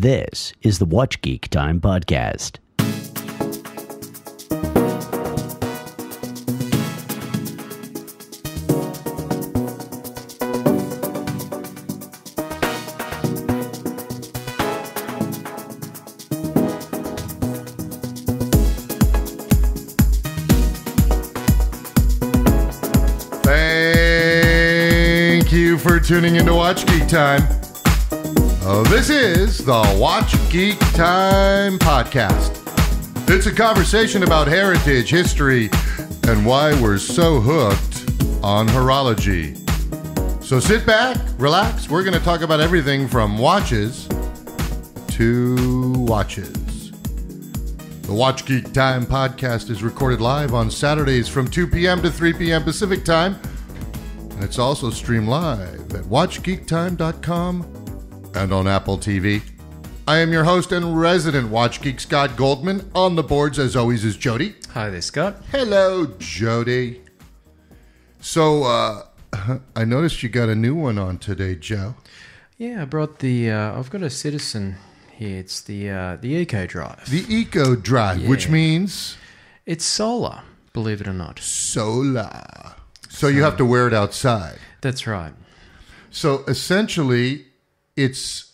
This is the WatchGeekTime podcast. Thank you for tuning into WatchGeekTime. This is the WatchGeekTime podcast. It's a conversation about heritage, history, and why we're so hooked on horology. So sit back, relax. We're going to talk about everything from watches to watches. The WatchGeekTime podcast is recorded live on Saturdays from 2 p.m. to 3 p.m. Pacific Time. And it's also streamed live at WatchGeekTime.com and on Apple TV. I am your host and resident Watch Geek, Scott Goldman. On the boards, as always, is Jody. Hi there, Scott. Hello, Jody. So, I noticed you got a new one on today, Joe. Yeah, I brought the, I've got a Citizen here. It's the Eco Drive. The Eco Drive, which means? It's solar, believe it or not. Solar. So you have to wear it outside. That's right. So essentially, it's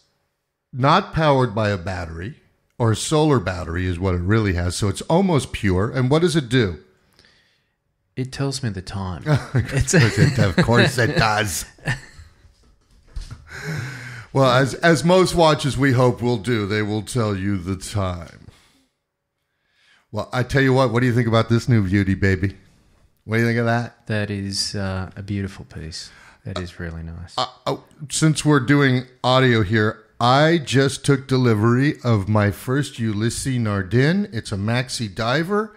not powered by a battery, or a solar battery is what it really has. So it's almost pure. And what does it do? It tells me the time. Of course it does. Well, as most watches we hope will do, they will tell you the time. Well, I tell you what do you think about this new beauty, baby? What do you think of that? That is a beautiful piece. That is really nice. Since we're doing audio here, I just took delivery of my first Ulysses Nardin. It's a maxi diver.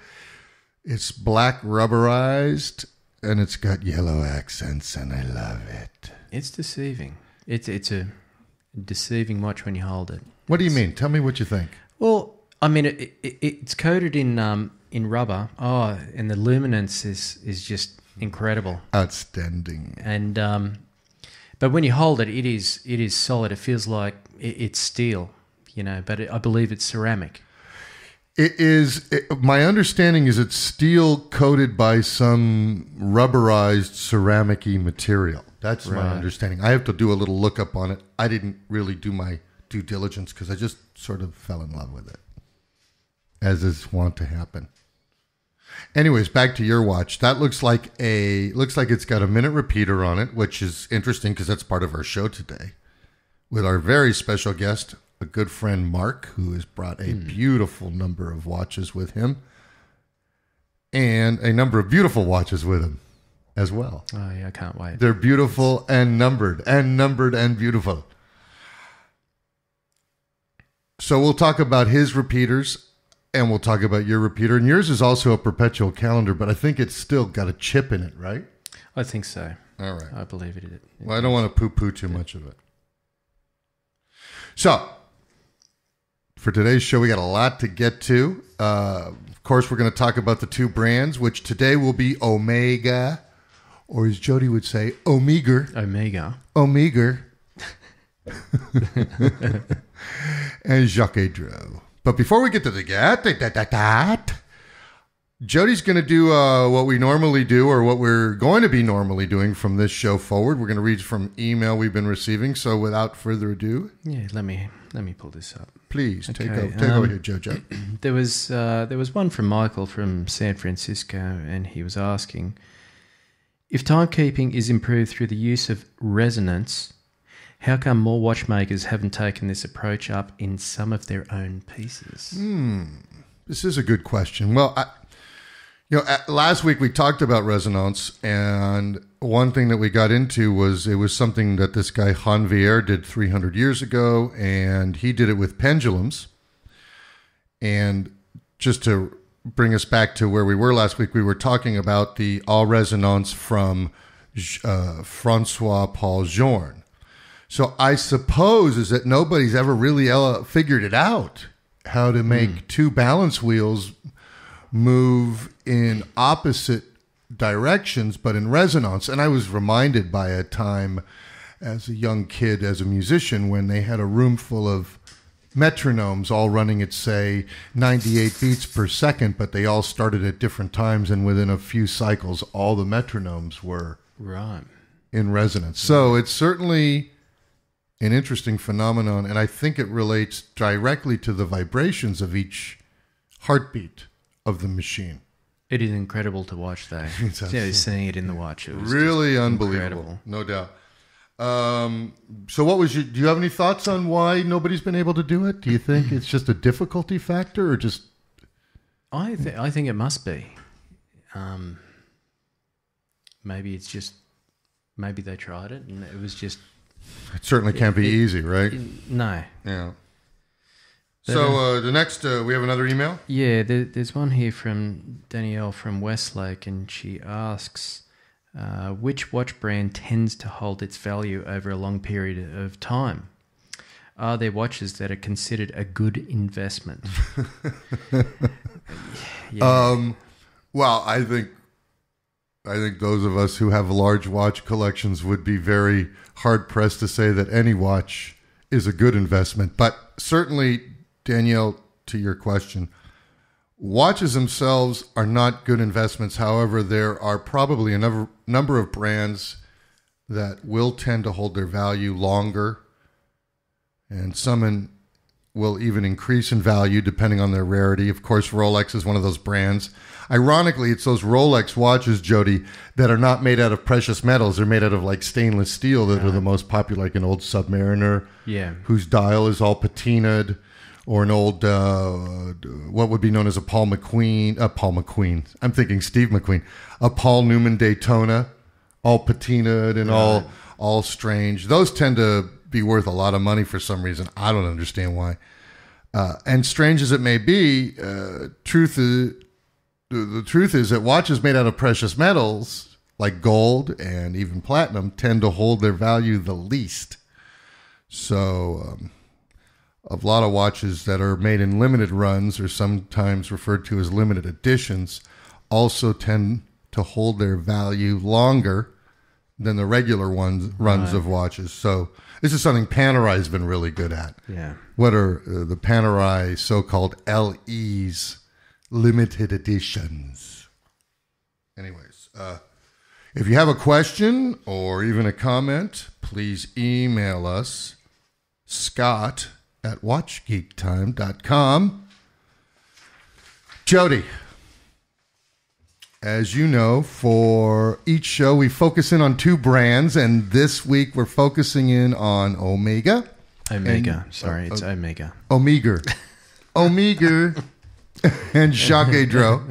It's black rubberized, and it's got yellow accents, and I love it. It's deceiving. It's a deceiving watch when you hold it. What do you mean? Tell me what you think. Well, I mean, it's coated in rubber. Oh, and the luminance is just incredible, outstanding. And but when you hold it, it is solid. It feels like it's steel, but I believe it's ceramic. It is. My understanding is it's steel coated by some rubberized ceramic-y material. That's right. My understanding. I have to do a little lookup on it. I didn't really do my due diligence because I just sort of fell in love with it, as is wont to happen. Anyways, back to your watch. That looks like it's got a minute repeater on it, which is interesting because that's part of our show today with our very special guest, a good friend, Mark, who has brought a beautiful number of watches with him and a number of beautiful watches with him as well. Oh, yeah, I can't wait. They're beautiful and numbered and beautiful. So we'll talk about his repeaters. And we'll talk about your repeater. And yours is also a perpetual calendar, but I think it's still got a chip in it, right? I think so. All right. I believe it. Well, I don't want to poo-poo too much of it. So, for today's show, we got a lot to get to. Of course, we're going to talk about the two brands, which today will be Omega, or as Jody would say, Omega. Omega. And Jaquet Droz. But before we get to the Jody's going to do what we normally do, or what we're going to be normally doing from this show forward. We're going to read from email we've been receiving. So without further ado, let me pull this up. Please take over here, Jojo. There was one from Michael from San Francisco, and he was asking if timekeeping is improved through the use of resonance. How come more watchmakers haven't taken this approach up in some of their own pieces? This is a good question. Well, last week we talked about resonance, and one thing that we got into was it was something that this guy Janvier did 300 years ago, and he did it with pendulums. And just to bring us back to where we were last week, we were talking about the all resonance from Francois-Paul Journe. So I suppose is that nobody's ever really figured it out, how to make two balance wheels move in opposite directions, but in resonance. And I was reminded by a time as a young kid, as a musician, when they had a room full of metronomes all running at, say, 98 beats per second, but they all started at different times, and within a few cycles, all the metronomes were Right. in resonance. So it's certainly an interesting phenomenon, and I think it relates directly to the vibrations of each heartbeat of the machine. It is incredible to watch, though. Seeing it in the watch, it was Really just unbelievable, incredible. no doubt. So what was do you have any thoughts on why nobody's been able to do it? Do you think it's just a difficulty factor, or just... I think it must be. Maybe it's just... Maybe they tried it and it was just... It certainly can't be easy, right? No. Yeah. So the next, we have another email? Yeah, there's one here from Danielle from Westlake, and she asks, which watch brand tends to hold its value over a long period of time? Are there watches that are considered a good investment? Yeah. Well, I think those of us who have large watch collections would be very hard-pressed to say that any watch is a good investment. But certainly, Danielle, to your question, watches themselves are not good investments. However, there are probably a number of brands that will tend to hold their value longer, and some will even increase in value depending on their rarity. Of course, Rolex is one of those brands. Ironically, it's those Rolex watches, Jody, that are not made out of precious metals. They're made out of like stainless steel that are the most popular, like an old Submariner, whose dial is all patinaed, or an old, what would be known as a Paul McQueen. I'm thinking Steve McQueen. A Paul Newman Daytona, all patinaed and all strange. Those tend to be worth a lot of money for some reason. I don't understand why. And strange as it may be, the truth is that watches made out of precious metals, like gold and even platinum, tend to hold their value the least. So a lot of watches that are made in limited runs, or sometimes referred to as limited editions, also tend to hold their value longer than the regular runs of watches. So this is something Panerai has been really good at. Yeah. What are the Panerai so-called LEs, limited editions? Anyways, if you have a question or even a comment, please email us, scott@watchgeektime.com. Jody, as you know, for each show, we focus in on two brands, and this week we're focusing in on Omega. Omega. It's Omega. Omega. And Jaquet Droz.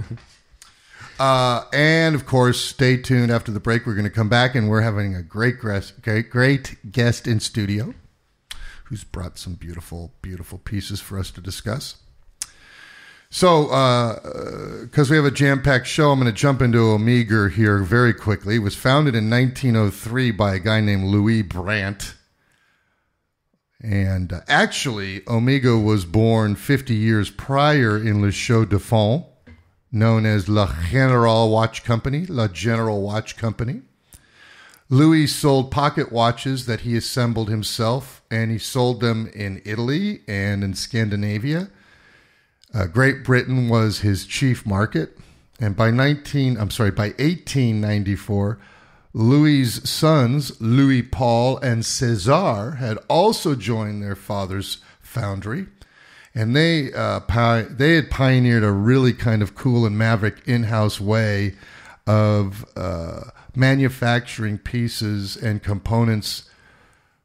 And, of course, stay tuned. After the break, we're going to come back, and we're having a great guest in studio who's brought some beautiful, beautiful pieces for us to discuss. So, because we have a jam-packed show, I'm going to jump into Omega here very quickly. It was founded in 1903 by a guy named Louis Brandt. And actually, Omega was born 50 years prior in Le Chaux de Fonds, known as La General Watch Company. Louis sold pocket watches that he assembled himself, and he sold them in Italy and in Scandinavia. Great Britain was his chief market, and by 1894, Louis's sons, Louis Paul and César, had also joined their father's foundry, and they had pioneered a really kind of cool and maverick in-house way of manufacturing pieces and components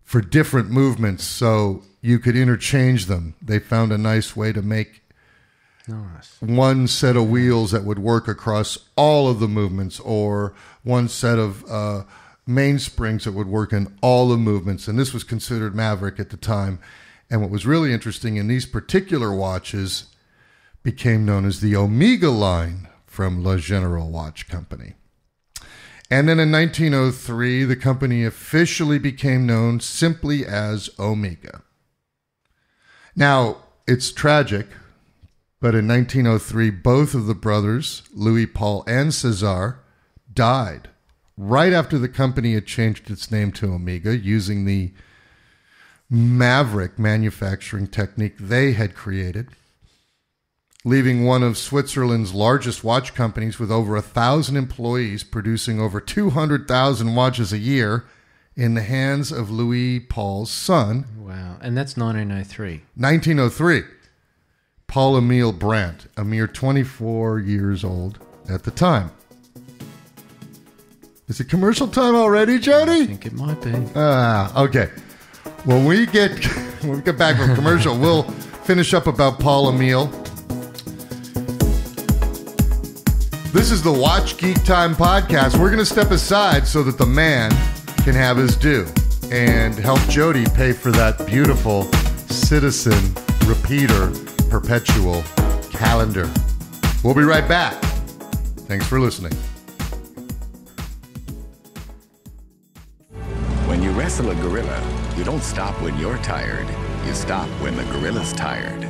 for different movements, so you could interchange them. They found a nice way to make one set of wheels that would work across all of the movements, or one set of mainsprings that would work in all the movements. And this was considered maverick at the time. And what was really interesting in these particular watches became known as the Omega line from La General Watch Company. And then in 1903, the company officially became known simply as Omega. Now, it's tragic, but in 1903, both of the brothers, Louis Paul and César, died right after the company had changed its name to Omega, using the maverick manufacturing technique they had created, leaving one of Switzerland's largest watch companies with over 1,000 employees producing over 200,000 watches a year in the hands of Louis Paul's son. Wow. And that's 1903. 1903. Paul Emile Brandt, a mere 24 years old at the time. Is it commercial time already, Jody? I think it might be. Okay. When we get back from commercial, we'll finish up about Paul Emile. This is the Watch Geek Time podcast. We're going to step aside so that the man can have his due and help Jody pay for that beautiful Citizen Repeater Perpetual calendar. We'll be right back. Thanks for listening. When you wrestle a gorilla, you don't stop when you're tired. You stop when the gorilla's tired.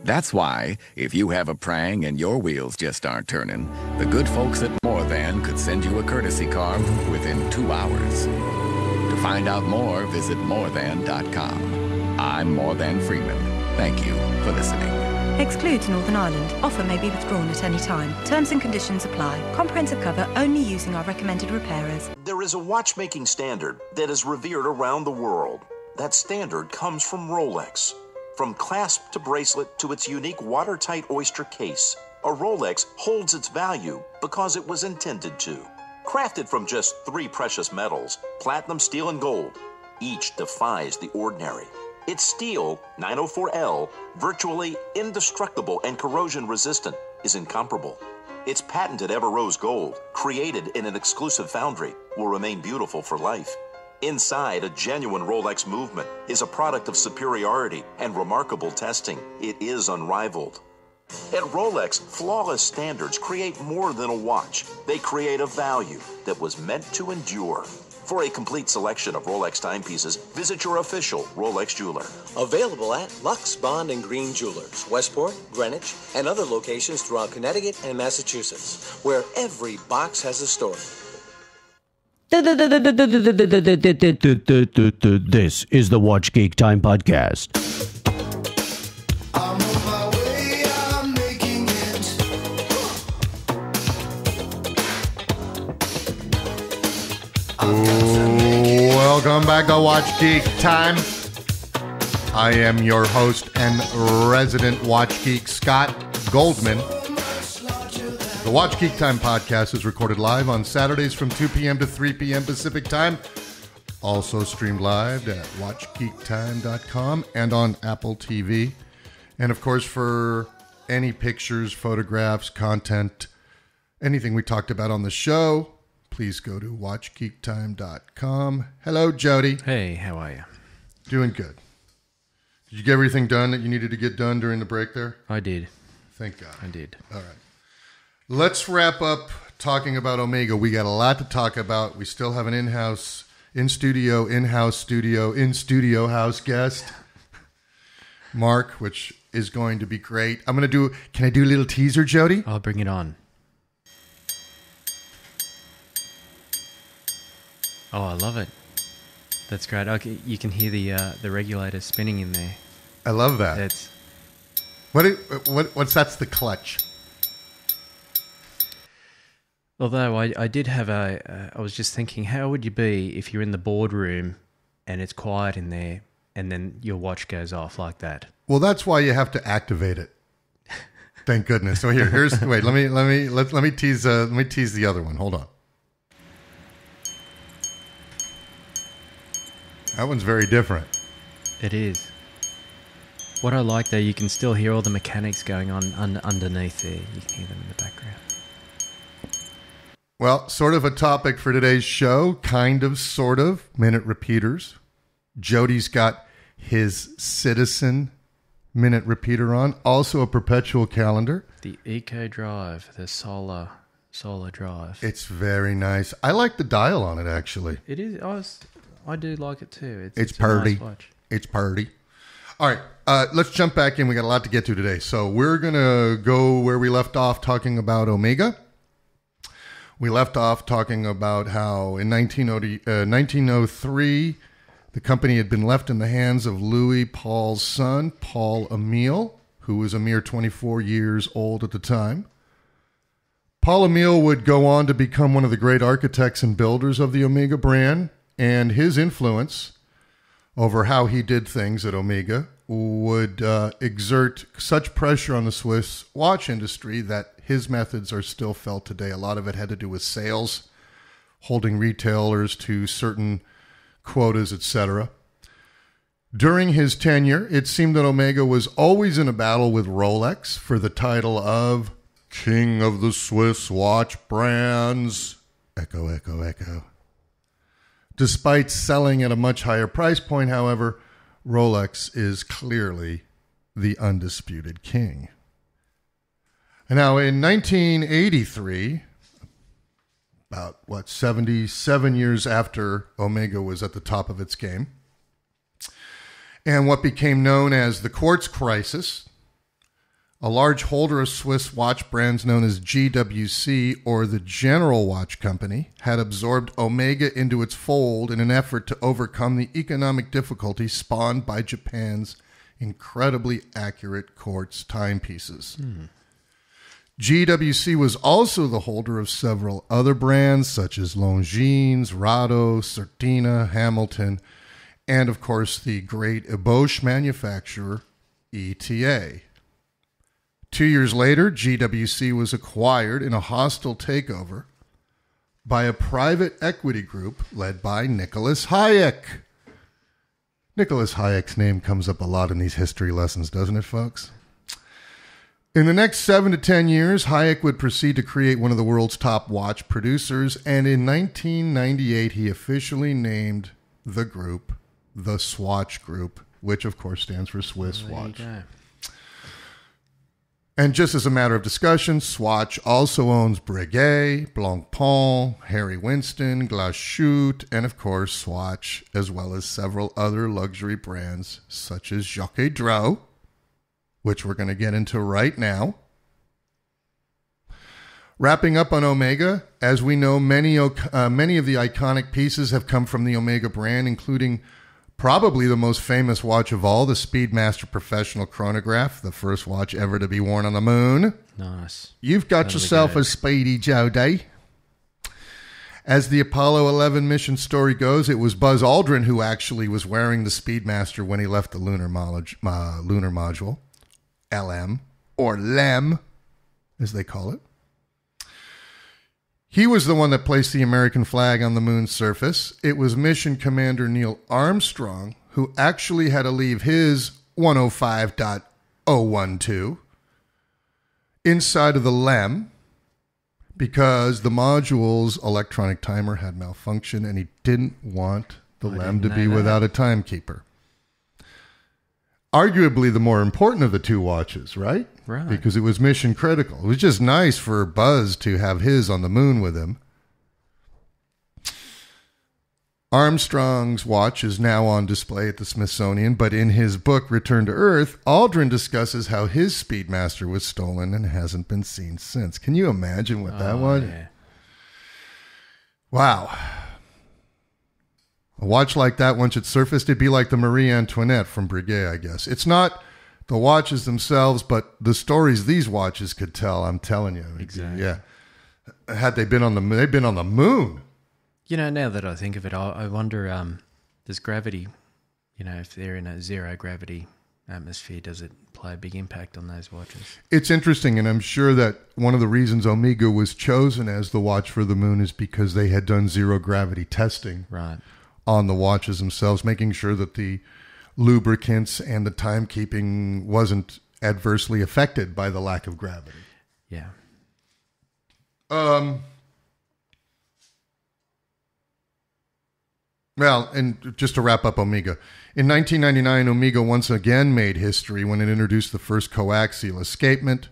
That's why, if you have a prang and your wheels just aren't turning, the good folks at More Than could send you a courtesy car within 2 hours. To find out more, visit morethan.com. I'm More Than Freeman. Thank you for listening. Excludes Northern Ireland. Offer may be withdrawn at any time. Terms and conditions apply. Comprehensive cover only using our recommended repairers. There is a watchmaking standard that is revered around the world. That standard comes from Rolex. From clasp to bracelet to its unique watertight oyster case, a Rolex holds its value because it was intended to. Crafted from just 3 precious metals, platinum, steel, and gold, each defies the ordinary. Its steel, 904L, virtually indestructible and corrosion resistant, is incomparable. Its patented Ever Rose Gold, created in an exclusive foundry, will remain beautiful for life. Inside, a genuine Rolex movement is a product of superiority and remarkable testing. It is unrivaled. At Rolex, flawless standards create more than a watch. They create a value that was meant to endure. For a complete selection of Rolex timepieces, visit your official Rolex jeweler. Available at Lux, Bond, and Green Jewelers, Westport, Greenwich, and other locations throughout Connecticut and Massachusetts, where every box has a story. This is the Watch Geek Time podcast. I'm on my way, I'm making it. Welcome back to Watch Geek Time. I am your host and resident Watch Geek, Scott Goldman. The Watch Geek Time podcast is recorded live on Saturdays from 2 p.m. to 3 p.m. Pacific Time. Also streamed live at WatchGeekTime.com and on Apple TV. And of course, for any pictures, photographs, content, anything we talked about on the show, please go to WatchGeekTime.com. Hello, Jody. Hey, how are you? Doing good. Did you get everything done that you needed to get done during the break there? I did. Thank God. I did. All right. Let's wrap up talking about Omega. We got a lot to talk about. We still have an in-house studio house guest, Mark, which is going to be great. Can I do a little teaser, Jody? I'll bring it on. Oh, I love it. That's great. Okay, you can hear the regulator spinning in there. I love that. That's that's the clutch. Although I did have I was just thinking, how would you be if you're in the boardroom and it's quiet in there and then your watch goes off like that? Well, that's why you have to activate it. Thank goodness. So here's wait. Let me tease the other one. Hold on. That one's very different. It is. What I like though, you can still hear all the mechanics going on underneath there. You can hear them in the background. Well, sort of a topic for today's show, kind of, sort of, minute repeaters. Jody's got his Citizen minute repeater on, also a perpetual calendar. The Eco Drive, the solar drive. It's very nice. I like the dial on it, actually. It is. I do like it too. It's a purty. nice watch. It's purty. All right, let's jump back in. We got a lot to get to today. So we're going to go where we left off talking about Omega. We left off talking about how in 1903, The company had been left in the hands of Louis Paul's son, Paul Emile, who was a mere 24 years old at the time. Paul Emile would go on to become one of the great architects and builders of the Omega brand, and his influence over how he did things at Omega would exert such pressure on the Swiss watch industry that his methods are still felt today. A lot of it had to do with sales, holding retailers to certain quotas, etc. During his tenure, it seemed that Omega was always in a battle with Rolex for the title of King of the Swiss Watch Brands. Echo, echo, echo. Despite selling at a much higher price point, however, Rolex is clearly the undisputed king. Now, in 1983, about, 77 years after Omega was at the top of its game, and what became known as the Quartz Crisis, a large holder of Swiss watch brands known as GWC, or the General Watch Company, had absorbed Omega into its fold in an effort to overcome the economic difficulties spawned by Japan's incredibly accurate quartz timepieces. GWC was also the holder of several other brands such as Longines, Rado, Certina, Hamilton, and of course the great Eboche manufacturer ETA. 2 years later, GWC was acquired in a hostile takeover by a private equity group led by Nicholas Hayek. Nicholas Hayek's name comes up a lot in these history lessons, doesn't it, folks? In the next 7 to 10 years, Hayek would proceed to create one of the world's top watch producers, and in 1998, he officially named the group the Swatch Group, which of course stands for Swiss Watch. And just as a matter of discussion, Swatch also owns Breguet, Blancpain, Harry Winston, Glashütte, and of course Swatch, as well as several other luxury brands such as Jaquet Droz, which we're going to get into right now. Wrapping up on Omega, as we know, many of the iconic pieces have come from the Omega brand, including probably the most famous watch of all, the Speedmaster Professional Chronograph, the first watch ever to be worn on the moon. Nice. You've got yourself a speedy Jody. As the Apollo 11 mission story goes, it was Buzz Aldrin who actually was wearing the Speedmaster when he left the lunar module, LM, or LEM, as they call it. He was the one that placed the American flag on the moon's surface. It was Mission Commander Neil Armstrong who actually had to leave his 105.012 inside of the LEM because the module's electronic timer had malfunctioned and he didn't want the LEM to be without a timekeeper. Arguably the more important of the two watches, right? Right. Because it was mission critical. It was just nice for Buzz to have his on the moon with him. Armstrong's watch is now on display at the Smithsonian, but in his book, Return to Earth, Aldrin discusses how his Speedmaster was stolen and hasn't been seen since. Can you imagine what that was? Yeah. Wow. A watch like that, once it surfaced, it'd be like the Marie Antoinette from Breguet, I guess. It's not the watches themselves, but the stories these watches could tell, I'm telling you. Exactly. Yeah. Had they been on the moon, they've been on the moon. You know, now that I think of it, I wonder, does gravity, if they're in a zero gravity atmosphere, does it play a big impact on those watches? It's interesting, and I'm sure that one of the reasons Omega was chosen as the watch for the moon is because they had done zero gravity testing. Right. On the watches themselves, making sure that the lubricants and the timekeeping wasn't adversely affected by the lack of gravity. Yeah. Well, and just to wrap up Omega, in 1999, Omega once again made history when it introduced the first coaxial escapement,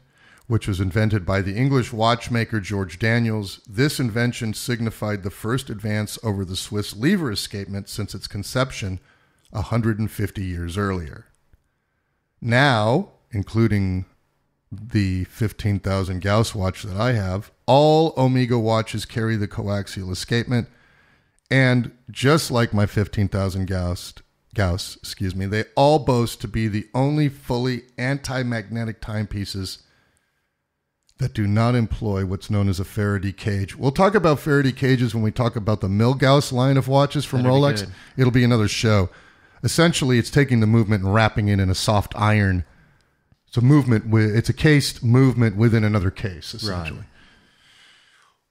which was invented by the English watchmaker George Daniels. This invention signified the first advance over the Swiss lever escapement since its conception 150 years earlier. Now, including the 15,000 Gauss watch that I have, all Omega watches carry the coaxial escapement, And just like my 15,000 Gauss, they all boast to be the only fully anti-magnetic timepieces that do not employ what's known as a Faraday cage. We'll talk about Faraday cages when we talk about the Milgauss line of watches from Rolex. It'll be another show. Essentially, it's taking the movement and wrapping it in a soft iron. It's a cased movement within another case, essentially. Right.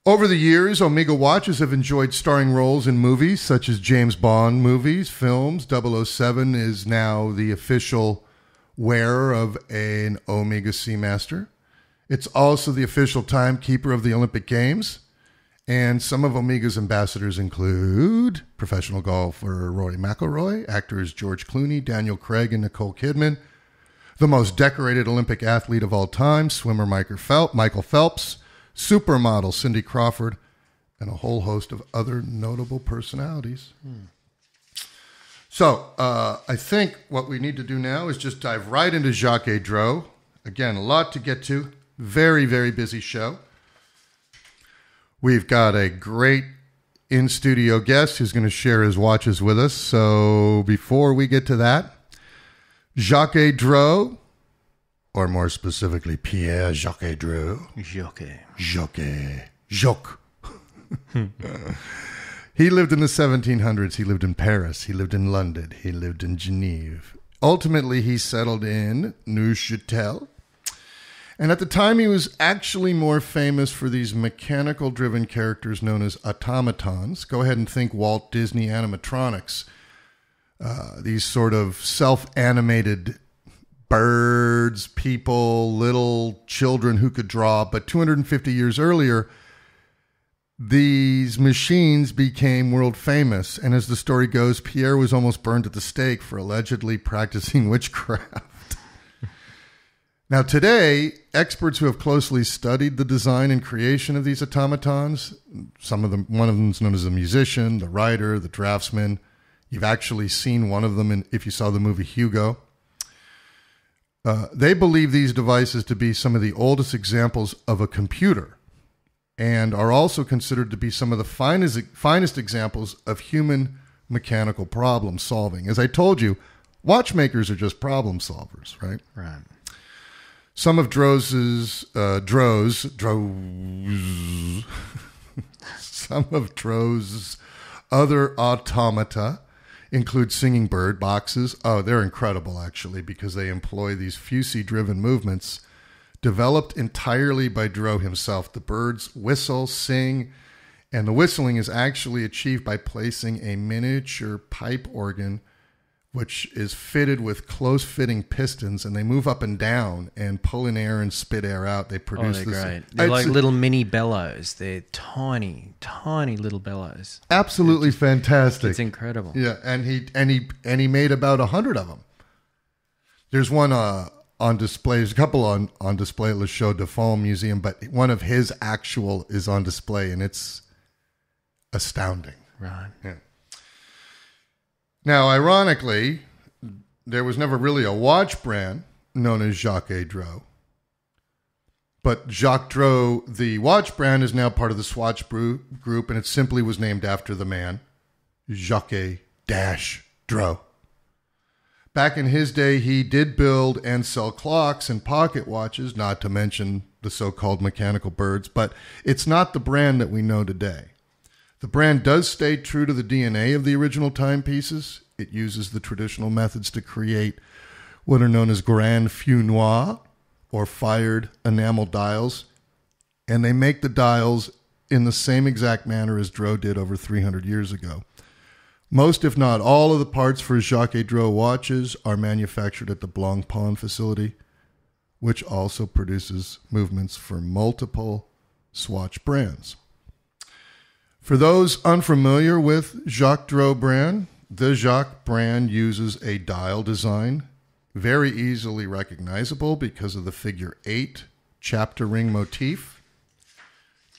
Over the years, Omega watches have enjoyed starring roles in movies such as James Bond movies, films. 007 is now the official wearer of an Omega Seamaster. It's also the official timekeeper of the Olympic Games. And some of Omega's ambassadors include professional golfer Rory McIlroy, actors George Clooney, Daniel Craig, and Nicole Kidman, the most decorated Olympic athlete of all time, swimmer Michael Phelps, supermodel Cindy Crawford, and a whole host of other notable personalities. So I think what we need to do now is just dive right into Jaquet Droz. Again, a lot to get to. Very, very busy show. We've got a great in-studio guest who's going to share his watches with us. So before we get to that, Jaquet Droz, or more specifically, Pierre Jaquet Droz. Jacques. He lived in the 1700s. He lived in Paris. He lived in London. He lived in Geneva. Ultimately, he settled in Neuchâtel. And at the time, he was actually more famous for these mechanical-driven characters known as automatons. Go ahead and think Walt Disney animatronics. These sort of self-animated birds, people, little children who could draw. But 250 years earlier, these machines became world famous. And as the story goes, Pierre was almost burned at the stake for allegedly practicing witchcraft. Now today, experts who have closely studied the design and creation of these automatons, one of them is known as a musician, the writer, the draftsman. You've actually seen one of them if you saw the movie Hugo. They believe these devices to be some of the oldest examples of a computer and are also considered to be some of the finest examples of human mechanical problem solving. As I told you, watchmakers are just problem solvers, right? Right. Some of Droz's other automata include singing bird boxes. Oh, they're incredible, actually, because they employ these Fusee-driven movements developed entirely by Droz himself. The birds whistle, sing, and the whistling is actually achieved by placing a miniature pipe organ which is fitted with close-fitting pistons, and they move up and down and pull in air and spit air out. They produce they're this. Great. They're like little mini bellows. They're tiny, tiny little bellows. Absolutely fantastic. It's incredible. Yeah, and he made about 100 of them. There's one on display. There's a couple on display at Le Chaux de Fonds Museum, but one of his actual is on display, and it's astounding. Right. Yeah. Now, ironically, there was never really a watch brand known as Jaquet Droz. But Jacques Droz, the watch brand, is now part of the Swatch Group, and it simply was named after the man, Jaquet Droz. Back in his day, he did build and sell clocks and pocket watches, not to mention the so-called mechanical birds, but it's not the brand that we know today. The brand does stay true to the DNA of the original timepieces. It uses the traditional methods to create what are known as grand feu noir, or fired enamel dials, and they make the dials in the same exact manner as Droz did over 300 years ago. Most, if not all, of the parts for Jaquet Droz watches are manufactured at the Blancpain facility, which also produces movements for multiple Swatch brands. For those unfamiliar with Jacques Droz brand, the Jacques brand uses a dial design, very easily recognizable because of the figure 8 chapter ring motif.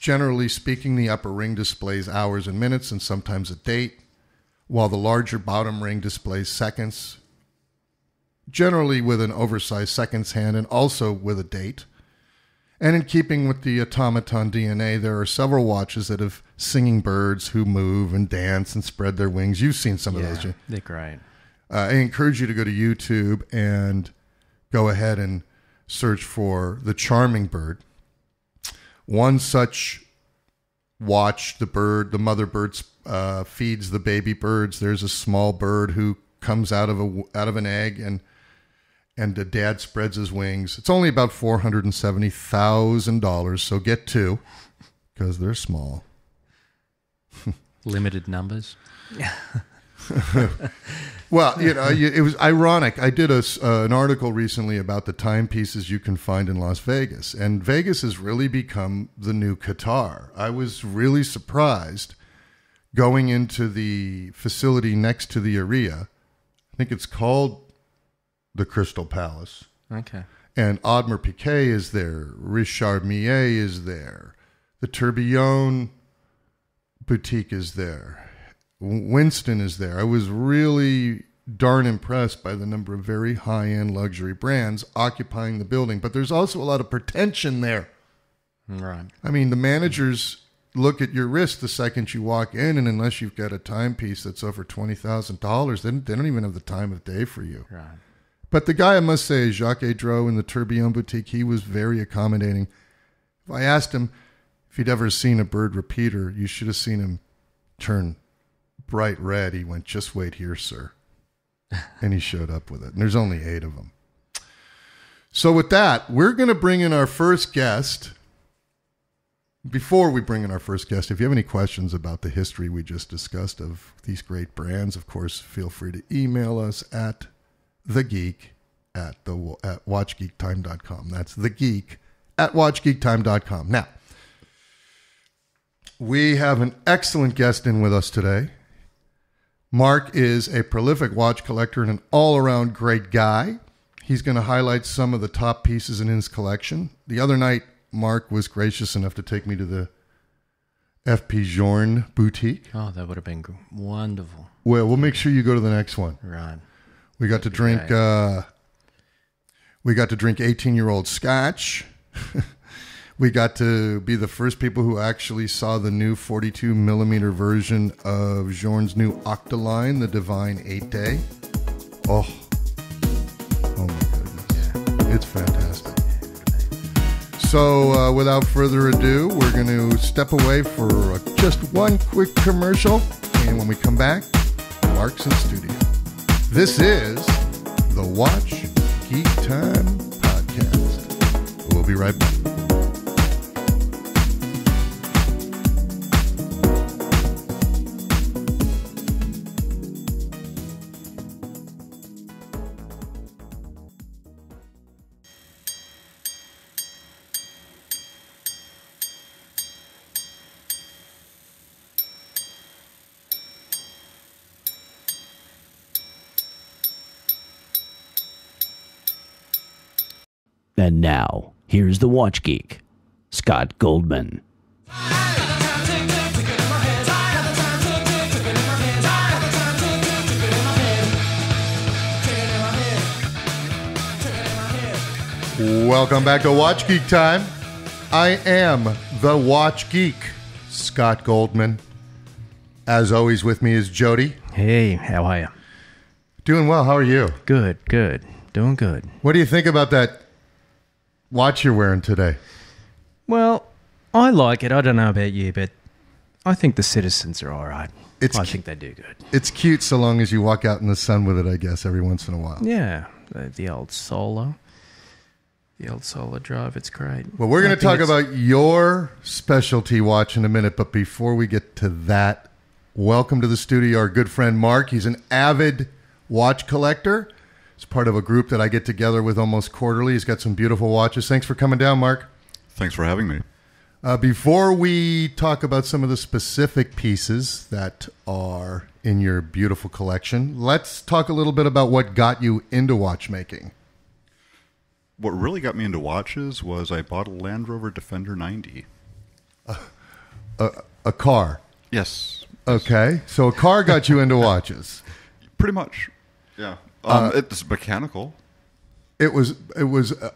Generally speaking, the upper ring displays hours and minutes and sometimes a date, while the larger bottom ring displays seconds, generally with an oversized seconds hand and also with a date. And in keeping with the automaton DNA, there are several watches that have singing birds who move and dance and spread their wings. You've seen some of those. They're great. I encourage you to go to YouTube and go ahead and search for the charming bird. One such watch, the mother bird feeds the baby birds. There's a small bird who comes out of an egg, and the dad spreads his wings. It's only about $470,000, so get two because they're small. Limited numbers. Well, it was ironic. I did an article recently about the timepieces you can find in Las Vegas, and Vegas has really become the new Qatar. I was really surprised going into the facility next to the area. I think it's called the Crystal Palace. Okay. And Audemars Piguet is there. Richard Mille is there. The Tourbillon boutique is there. Winston is there. I was really darn impressed by the number of very high-end luxury brands occupying the building. But there's also a lot of pretension there. Right. I mean, the managers look at your wrist the second you walk in, and unless you've got a timepiece that's over $20,000, they don't even have the time of day for you. Right. But the guy, I must say, Jaquet Droz in the Tourbillon boutique, he was very accommodating. If I asked him if he'd ever seen a bird repeater, you should have seen him turn bright red. He went, "Just wait here, sir." And he showed up with it. And there's only 8 of them. So with that, we're going to bring in our first guest. Before we bring in our first guest, if you have any questions about the history we just discussed of these great brands, of course, feel free to email us at WatchGeekTime.com. That's TheGeek@WatchGeekTime.com. Now, we have an excellent guest in with us today. Mark is a prolific watch collector and an all-around great guy. He's going to highlight some of the top pieces in his collection. The other night, Mark was gracious enough to take me to the FP Journe boutique. Oh, that would have been wonderful. Well, we'll make sure you go to the next one. Right. We got to drink. We got to drink 18-year-old scotch. We got to be the first people who actually saw the new 42 millimeter version of Journe's new Octaline, the Divine 8-Day. Oh my goodness. Yeah. It's fantastic. So without further ado, we're going to step away for just one quick commercial. And when we come back, Mark's in studio. This is the Watch Geek Time Podcast. We'll be right back. And now, here's the Watch Geek, Scott Goldman. Welcome back to Watch Geek Time. I am the Watch Geek, Scott Goldman. As always, with me is Jody. Hey, how are you? Doing well. How are you? Good. Doing good. What do you think about that watch you're wearing today? Well, I like it. I don't know about you, but I think the citizens are all right. I think they do good. It's cute so long as you walk out in the sun with it, I guess, every once in a while. Yeah, the old Solar. The old Solar Drive, it's great. Well, we're going to talk about your specialty watch in a minute, but before we get to that, welcome to the studio our good friend Mark. He's an avid watch collector. He's part of a group that I get together with almost quarterly. He's got some beautiful watches. Thanks for coming down, Mark. Thanks for having me. Before we talk about some of the specific pieces that are in your beautiful collection, let's talk a little bit about what got you into watchmaking. What really got me into watches was I bought a Land Rover Defender 90. A car? Yes. Okay. So a car got you into watches. Pretty much. Yeah. It's mechanical. It was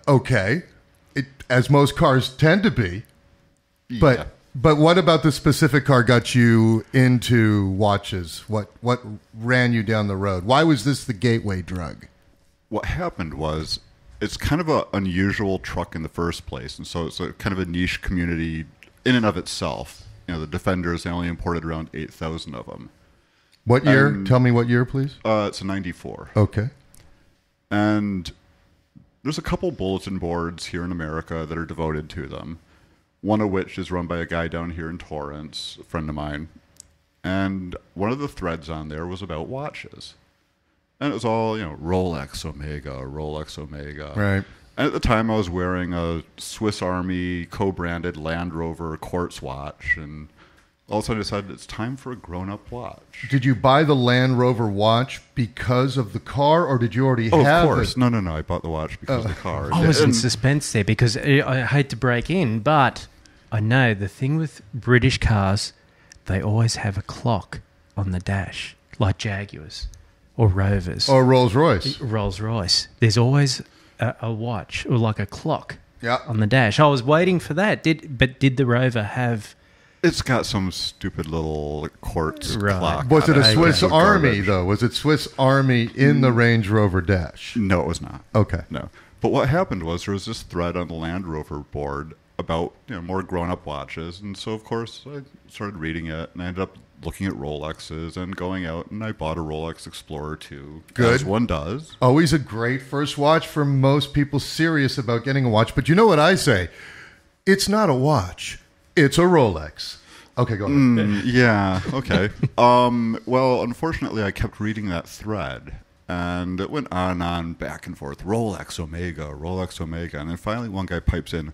okay. As most cars tend to be. But But what about the specific car got you into watches? What ran you down the road? Why was this the gateway drug? What happened was, it's kind of an unusual truck in the first place, and so it's a kind of a niche community in and of itself. You know, the Defenders, they only imported around 8,000 of them. What year? Tell me what year, please. It's a 94. Okay. And there's a couple bulletin boards here in America that are devoted to them. One of which is run by a guy down here in Torrance, a friend of mine. And one of the threads on there was about watches. And it was all, Rolex Omega. Right. And at the time I was wearing a Swiss Army co-branded Land Rover quartz watch. And all of a sudden I decided it's time for a grown-up watch. Did you buy the Land Rover watch because of the car, or did you already have it? Of course. No. I bought the watch because of the car. I was in suspense there because I hate to break in, but I know the thing with British cars, they always have a clock on the dash, like Jaguars or Rovers. Or Rolls-Royce. Rolls-Royce. There's always a watch or like a clock Yeah. on the dash. I was waiting for that. Did the Rover have... It's got some stupid little quartz clock. Was it a Okay. Swiss Army, Garbage. though? Was it Swiss Army in the Range Rover dash? No, it was not. Okay. No. But what happened was there was this thread on the Land Rover board about more grown-up watches, and so of course I started reading it, and I ended up looking at Rolexes and going out, and I bought a Rolex Explorer 2. Good. As one does. Always a great first watch for most people serious about getting a watch. But you know what I say? It's not a watch. It's a Rolex. Okay, go ahead. Yeah, okay. Well, unfortunately, I kept reading that thread, and it went on, back and forth. Rolex Omega. And then finally one guy pipes in,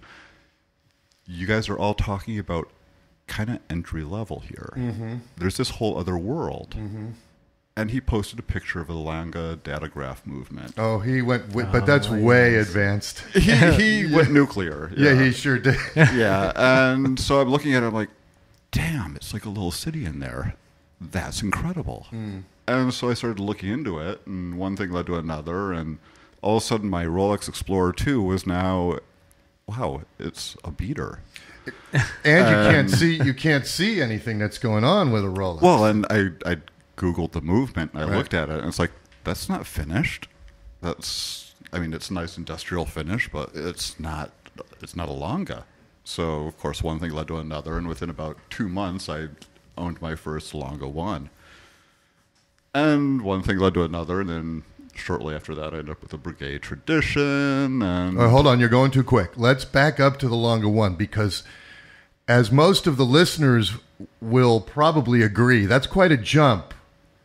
you guys are all talking about kind of entry level here. Mm-hmm. There's this whole other world. Mm-hmm. And he posted a picture of a Langa datograph movement. Oh, he went, but that's way advanced. He went nuclear. Yeah, he sure did. Yeah, and so I'm looking at it, I'm like, damn, it's like a little city in there. That's incredible. And so I started looking into it, and one thing led to another, and all of a sudden my Rolex Explorer 2 was now, wow, it's a beater. And you can't see anything that's going on with a Rolex. Well, and I Googled the movement, and I Right. looked at it, and it's like, that's not finished. It's a nice industrial finish, but it's not a Langa. So, of course, one thing led to another, and within about 2 months, I owned my first Langa 1. And one thing led to another, and then shortly after that, I ended up with a Brigade Tradition. And Hold on, you're going too quick. Let's back up to the Langa 1, because as most of the listeners will probably agree, that's quite a jump.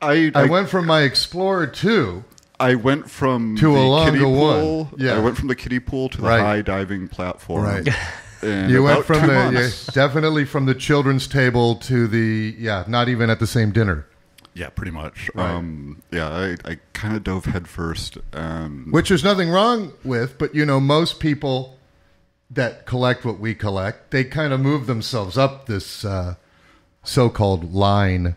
I went from my Explorer 2... I went from to a the Langa kiddie 1. pool. Yeah. I went from the kiddie pool to the Right. high diving platform. Right. in You went about from 2 the months. definitely from the children's table to the not even at the same dinner, Yeah, pretty much. Right. I kind of dove headfirst. which there's nothing wrong with. But most people that collect what we collect, they kind of move themselves up this so-called line.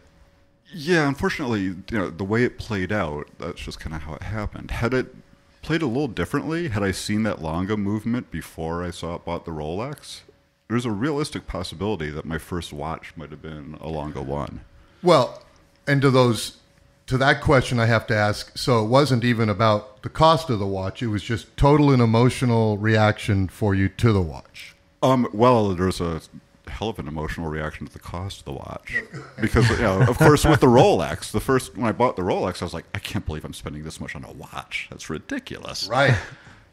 Yeah, unfortunately, the way it played out, that's just kind of how it happened. Had it played a little differently, had I seen that Langa movement before I bought the Rolex, there's a realistic possibility that my first watch might have been a Langa 1. Well, and to that question, I have to ask. So it wasn't even about the cost of the watch; it was just total and emotional reaction for you to the watch. Well, there's a hell of an emotional reaction to the cost of the watch, because of course, with the Rolex, when I bought the Rolex, I was like, I can't believe I'm spending this much on a watch. That's ridiculous. Right.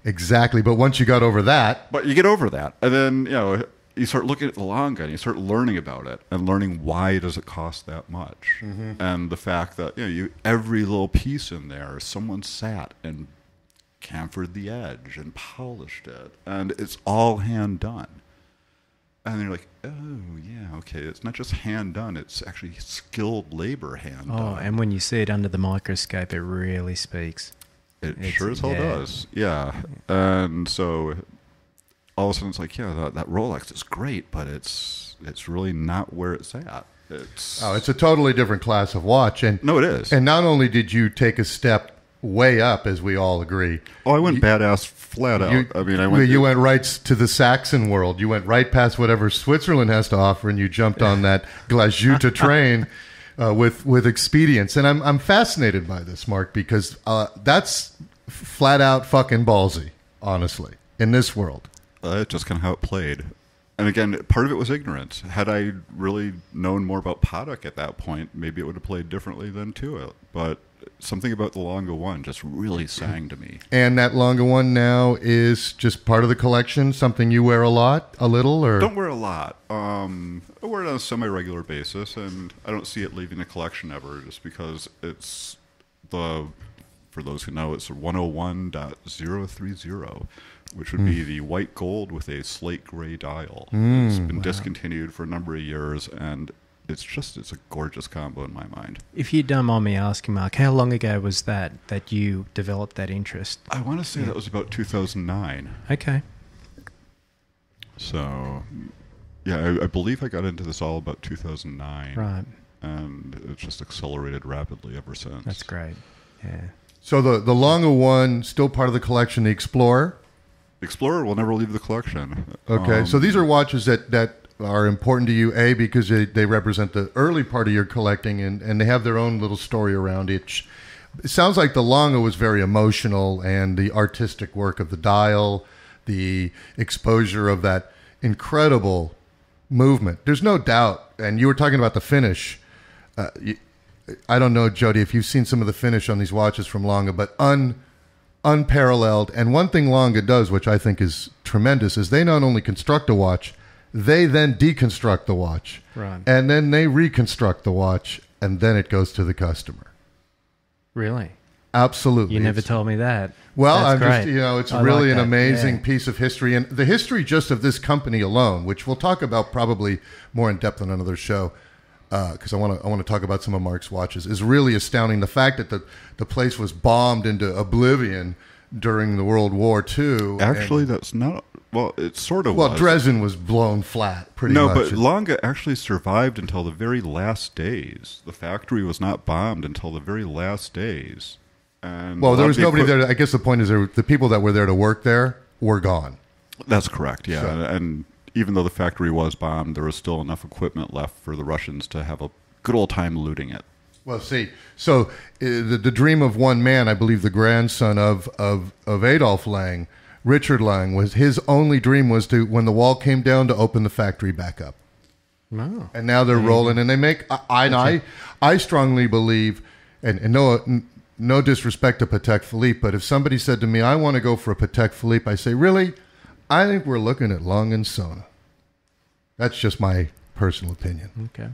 Exactly. But once you got over that, But you get over that, and then you start looking at the Langa, and you start learning about it, and learning why does it cost that much, and the fact that every little piece in there, someone sat and chamfered the edge and polished it, and it's all hand done. And then you're like, oh, yeah, okay, it's not just hand done, it's actually skilled labor hand done. Oh, and when you see it under the microscope, it really speaks. It sure as hell does, yeah. And so all of a sudden it's like, that Rolex is great, but it's really not where it's at. It's it's a totally different class of watch. And no, it is. And not only did you take a step way up, as we all agree. Oh, I went badass flat out. You went right to the Saxon world. You went right past whatever Switzerland has to offer, and you jumped on that Glajute train with expedience. And I'm fascinated by this, Mark, because that's flat out fucking ballsy, honestly, in this world. It's just kind of how it played. And again, part of it was ignorance. Had I really known more about paddock at that point, maybe it would have played differently then too. But something about the Longa 1 just really sang to me. And that Longa 1 now is just part of the collection, something you wear a little? Or don't wear a lot. I wear it on a semi-regular basis, and I don't see it leaving the collection ever just because it's for those who know, it's 101.030. Which would be the white gold with a slate gray dial. It's been discontinued for a number of years, and it's a gorgeous combo in my mind. If you don't mind me asking, Mark, how long ago was that you developed that interest? I want to say that was about 2009. Okay. So, yeah, I believe I got into this all about 2009. Right. And it's just accelerated rapidly ever since. That's great. Yeah. So the Longa 1, still part of the collection, the Explorer? Explorer will never leave the collection. Okay, so these are watches that are important to you, A, because they represent the early part of your collecting, and they have their own little story around it. It sounds like the Longa was very emotional, and the artistic work of the dial, the exposure of that incredible movement. There's no doubt, and you were talking about the finish. I don't know, Jody, if you've seen some of the finish on these watches from Longa, but unparalleled. And one thing Longa does, which I think is tremendous, is they not only construct a watch, they then deconstruct the watch. Right. And then they reconstruct the watch, and then it goes to the customer. Really? Absolutely. You never told me that. Well, That's great. It's really like an that. amazing Yeah. piece of history. And the history just of this company alone, which we'll talk about probably more in depth on another show, because I want to talk about some of Mark's watches, is really astounding. The fact that the place was bombed into oblivion during the World War II. Actually, that's not... Well, it sort of was. Well, Dresden was blown flat, pretty much. No, but Longa actually survived until the very last days. The factory was not bombed until the very last days. And well, there was nobody there. I guess the point is the people that were there to work there were gone. That's correct, yeah. So. And even though the factory was bombed, there was still enough equipment left for the Russians to have a good old time looting it. Well, see, so the dream of one man, I believe the grandson of Adolf Lang, Richard Lang, was his only dream was to, when the wall came down, to open the factory back up. Wow. And now they're rolling, and they make. I strongly believe, and no disrespect to Patek Philippe, but if somebody said to me, "I want to go for a Patek Philippe," I say, "Really? I think we're looking at Long & Sona." That's just my personal opinion. Okay.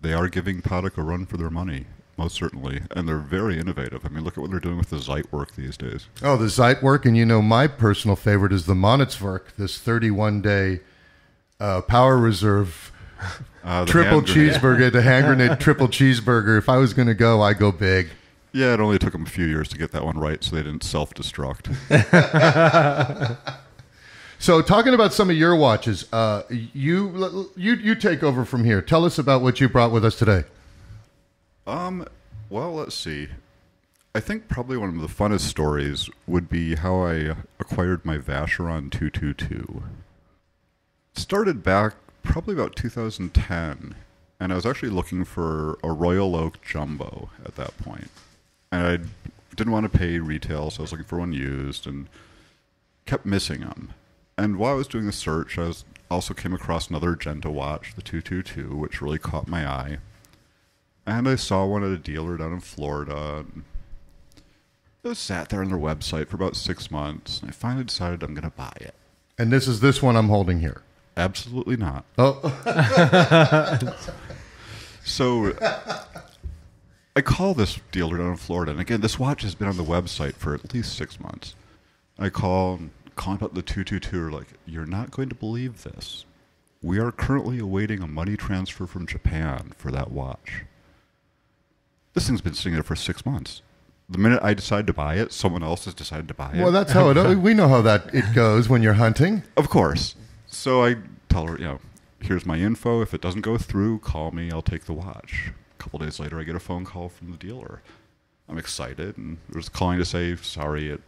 They are giving Paddock a run for their money, most certainly, and they're very innovative. I mean, look at what they're doing with the Zeitwerk these days. Oh, the Zeitwerk, and my personal favorite is the Monitzwerk, this 31-day power reserve triple cheeseburger, the hand grenade triple cheeseburger. If I was going to go, I go big. Yeah, it only took them a few years to get that one right, so they didn't self-destruct. So, talking about some of your watches, you take over from here. Tell us about what you brought with us today. Well, let's see. I think probably one of the funnest stories would be how I acquired my Vacheron 222. It started back probably about 2010, and I was actually looking for a Royal Oak Jumbo at that point. And I didn't want to pay retail, so I was looking for one used, and kept missing them. And while I was doing the search, I also came across another Genta watch, the 222, which really caught my eye. And I saw one at a dealer down in Florida. And I sat there on their website for about 6 months, and I finally decided I'm going to buy it. And this is this one I'm holding here. Absolutely not. Oh. So I call this dealer down in Florida, and again, this watch has been on the website for at least 6 months. I calling about the 222, like, "You're not going to believe this. We are currently awaiting a money transfer from Japan for that watch." This thing's been sitting there for 6 months. The minute I decide to buy it, someone else has decided to buy it. Well, that's how we know how it goes when you're hunting. Of course. So I tell her, here's my info. If it doesn't go through, call me. I'll take the watch. A couple days later, I get a phone call from the dealer. I'm excited and was calling to say sorry it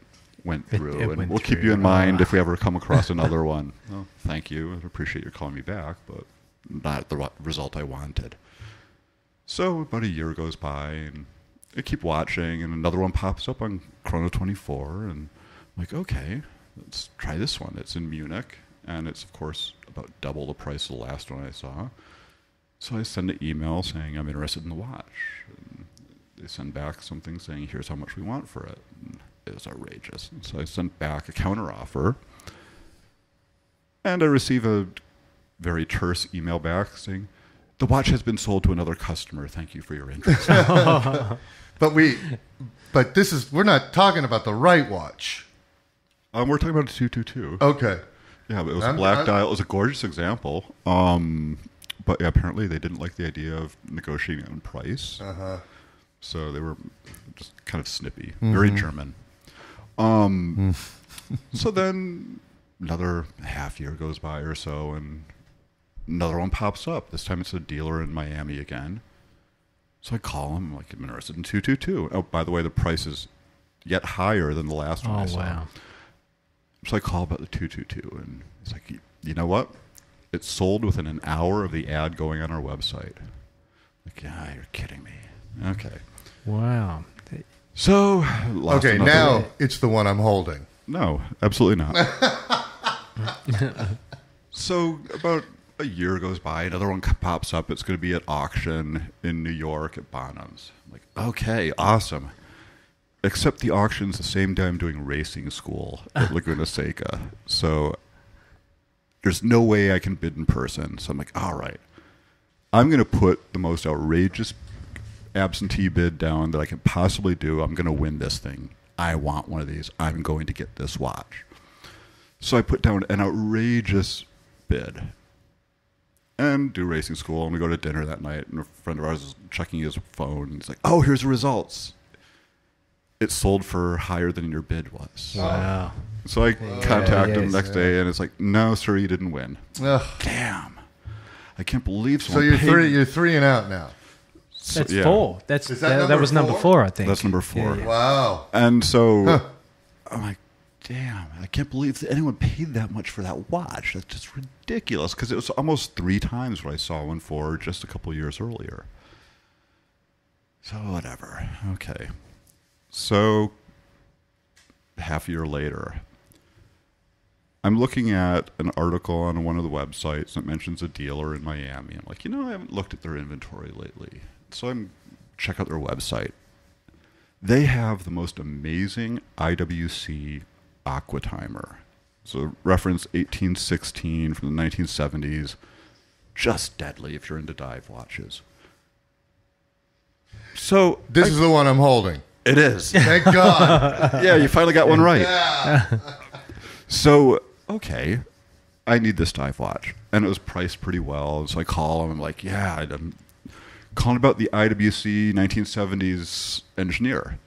went through, it and went we'll keep through. you in mind if we ever come across another one. Well, thank you. I appreciate you calling me back, but not the result I wanted. So about a year goes by, and I keep watching, and another one pops up on Chrono 24, and I'm like, okay, let's try this one. It's in Munich, and it's, of course, about double the price of the last one I saw. So I send an email saying I'm interested in the watch. And they send back something saying, here's how much we want for it. And it was outrageous. And so I sent back a counteroffer, and I receive a very terse email back saying, the watch has been sold to another customer. Thank you for your interest. But we're not talking about the right watch. We're talking about a 222. Okay. Yeah, but it was a black dial. It was a gorgeous example. But yeah, apparently they didn't like the idea of negotiating on price. Uh-huh. So they were just kind of snippy, very German. So then another half year goes by or so, and another one pops up. This time it's a dealer in Miami again. So I call him, like, I'm interested in 222. Oh, by the way, the price is yet higher than the last one I saw. Wow. So I call about the 222, and he's like, you know what? It's sold within an hour of the ad going on our website. Like, yeah, you're kidding me. Okay. Wow. So, okay, now it's the one I'm holding. No, absolutely not. So about a year goes by, another one pops up. It's going to be at auction in New York at Bonham's. I'm like, okay, awesome. Except the auction's the same day I'm doing racing school at Laguna Seca. So there's no way I can bid in person. So I'm like, all right. I'm going to put the most outrageous absentee bid down that I can possibly do. I'm going to win this thing. I want one of these. I'm going to get this watch. So I put down an outrageous bid and do racing school. And we go to dinner that night, and a friend of ours is checking his phone. And he's like, oh, here's the results. It sold for higher than your bid was. Wow. So I contact him the next day, and it's like, no, sir, you didn't win. Ugh. Damn. I can't believe So someone you're three and out now. That's 4. That was number 4? 4, I think. That's number 4. Yeah. Wow. And so I'm like, damn, I can't believe that anyone paid that much for that watch. That's just ridiculous, because it was almost 3 times what I saw one for just a couple years earlier. So whatever. Okay. So half a year later, I'm looking at an article on one of the websites that mentions a dealer in Miami. I'm like, I haven't looked at their inventory lately. So I'm check out their website. They have the most amazing IWC aqua timer. So reference 1816 from the 1970s. Just deadly if you're into dive watches. So This is the one I'm holding. it is. Thank God. Yeah, you finally got one right. Yeah. So, okay, I need this dive watch. And it was priced pretty well. So I call him. I'm like, yeah, I'm calling about the IWC 1970s engineer.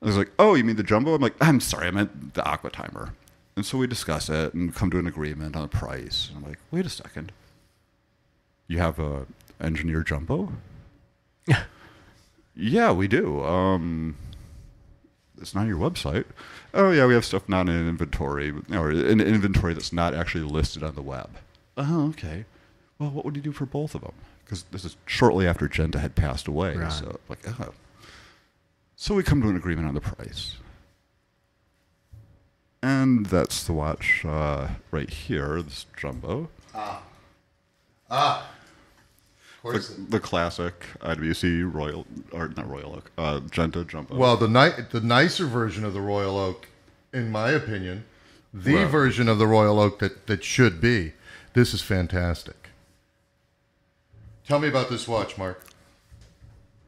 I was like, oh, you mean the jumbo? I'm like, I'm sorry, I meant the aqua timer. And so we discuss it and come to an agreement on the price. And I'm like, wait a second. You have a engineer jumbo? Yeah, we do. It's not on your website. Oh, yeah, we have stuff not in inventory, or in inventory that's not actually listed on the web. Oh, okay. Well, what would you do for both of them? Because this is shortly after Genta had passed away. Right. So, so we come to an agreement on the price. And that's the watch right here, this jumbo. The classic IWC Royal, or not Royal Oak, Genta jumbo. Well, the nicer version of the Royal Oak, in my opinion, version of the Royal Oak that should be. This is fantastic. Tell me about this watch, Mark.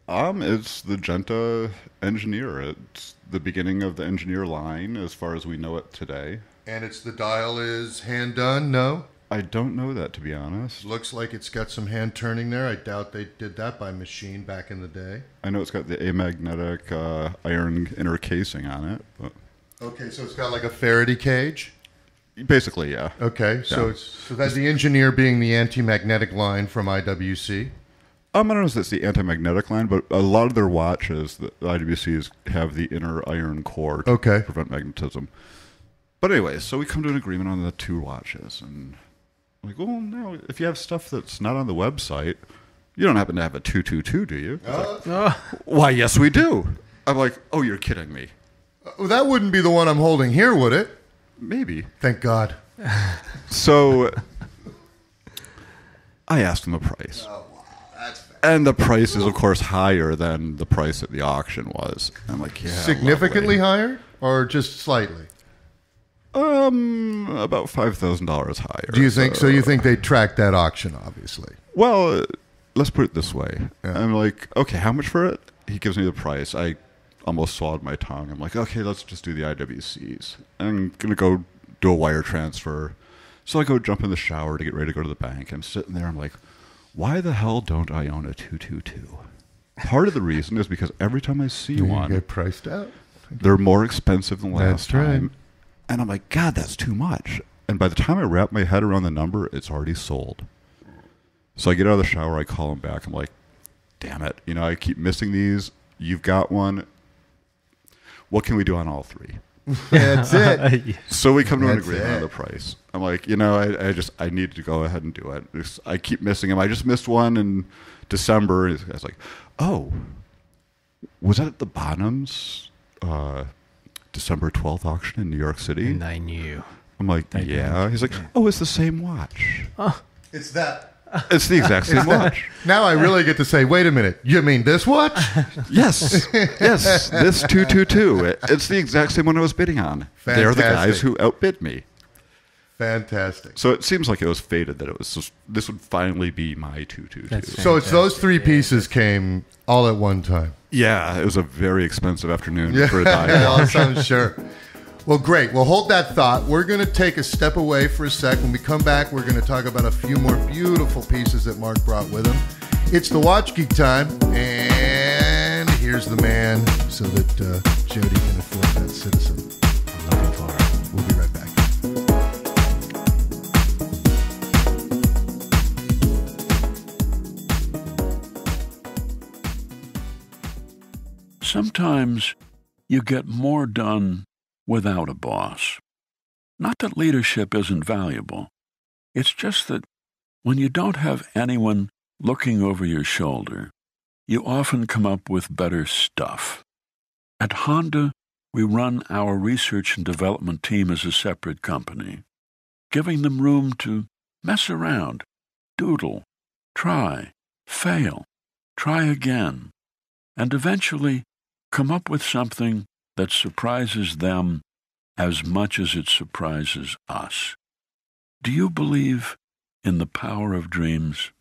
It's the Genta Engineer. It's the beginning of the Engineer line, as far as we know it today. And the dial is hand done, no? I don't know that, to be honest. Looks like it's got some hand turning there. I doubt they did that by machine back in the day. I know it's got the amagnetic iron inner casing on it. But okay, so it's got like a Faraday cage? Basically, yeah. Okay, so that's the Engineer being the anti-magnetic line from IWC. I don't know if it's the anti-magnetic line, but a lot of their watches, the IWCs, have the inner iron core to prevent magnetism. But anyway, so we come to an agreement on the 2 watches. And I'm like, well, no, if you have stuff that's not on the website, you don't happen to have a 222, do you? Why, yes, we do. I'm like, oh, you're kidding me. That wouldn't be the one I'm holding here, would it? Maybe. Thank God. So I asked him the price. Oh, wow. That's fair. And the price is, of course, higher than the price at the auction was. I'm like, yeah. Significantly higher or just slightly? About $5,000 higher. Do you think so? You think they tracked that auction, obviously? Well, let's put it this way. Yeah. I'm like, okay, how much for it? He gives me the price. I almost swallowed my tongue. I'm like, okay, let's just do the IWCs. I'm going to go do a wire transfer. So I go jump in the shower to get ready to go to the bank. I'm sitting there. I'm like, why the hell don't I own a 222? Part of the reason is because every time I see one, get priced out. They're more expensive than last time. Right. And I'm like, God, that's too much. And by the time I wrap my head around the number, it's already sold. So I get out of the shower, I call him back. I'm like, damn it. You know, I keep missing these. You've got one. What can we do on all 3? That's it. So we come to an agreement on the price. I'm like, you know, I need to go ahead and do it. I keep missing them. I just missed one in December. And this guy's like, oh, was that at the Bonhams December 12th auction in New York City? And I knew. I'm like, yeah. He's like, oh, it's the same watch. It's that. It's the exact same watch. Now I really get to say, wait a minute, you mean this watch? Yes. Yes, this 222. It's the exact same one I was bidding on. Fantastic. They're the guys who outbid me. Fantastic. So it seems like it was fated that it was just, this would finally be my 222. So it's those 3 pieces came all at one time. Yeah, it was a very expensive afternoon for a Yeah, dive. I'm sure. Well, great. Well, hold that thought. We're going to take a step away for a sec. When we come back, we're going to talk about a few more beautiful pieces that Mark brought with him. It's the Watch Geek time, and here's the man so that Jody can afford that citizen. I'm looking for it. We'll be right back. Sometimes you get more done without a boss. Not that leadership isn't valuable. It's just that when you don't have anyone looking over your shoulder, you often come up with better stuff. At Honda, we run our research and development team as a separate company, giving them room to mess around, doodle, try, fail, try again, and eventually come up with something that surprises them as much as it surprises us. Do you believe in the power of dreams?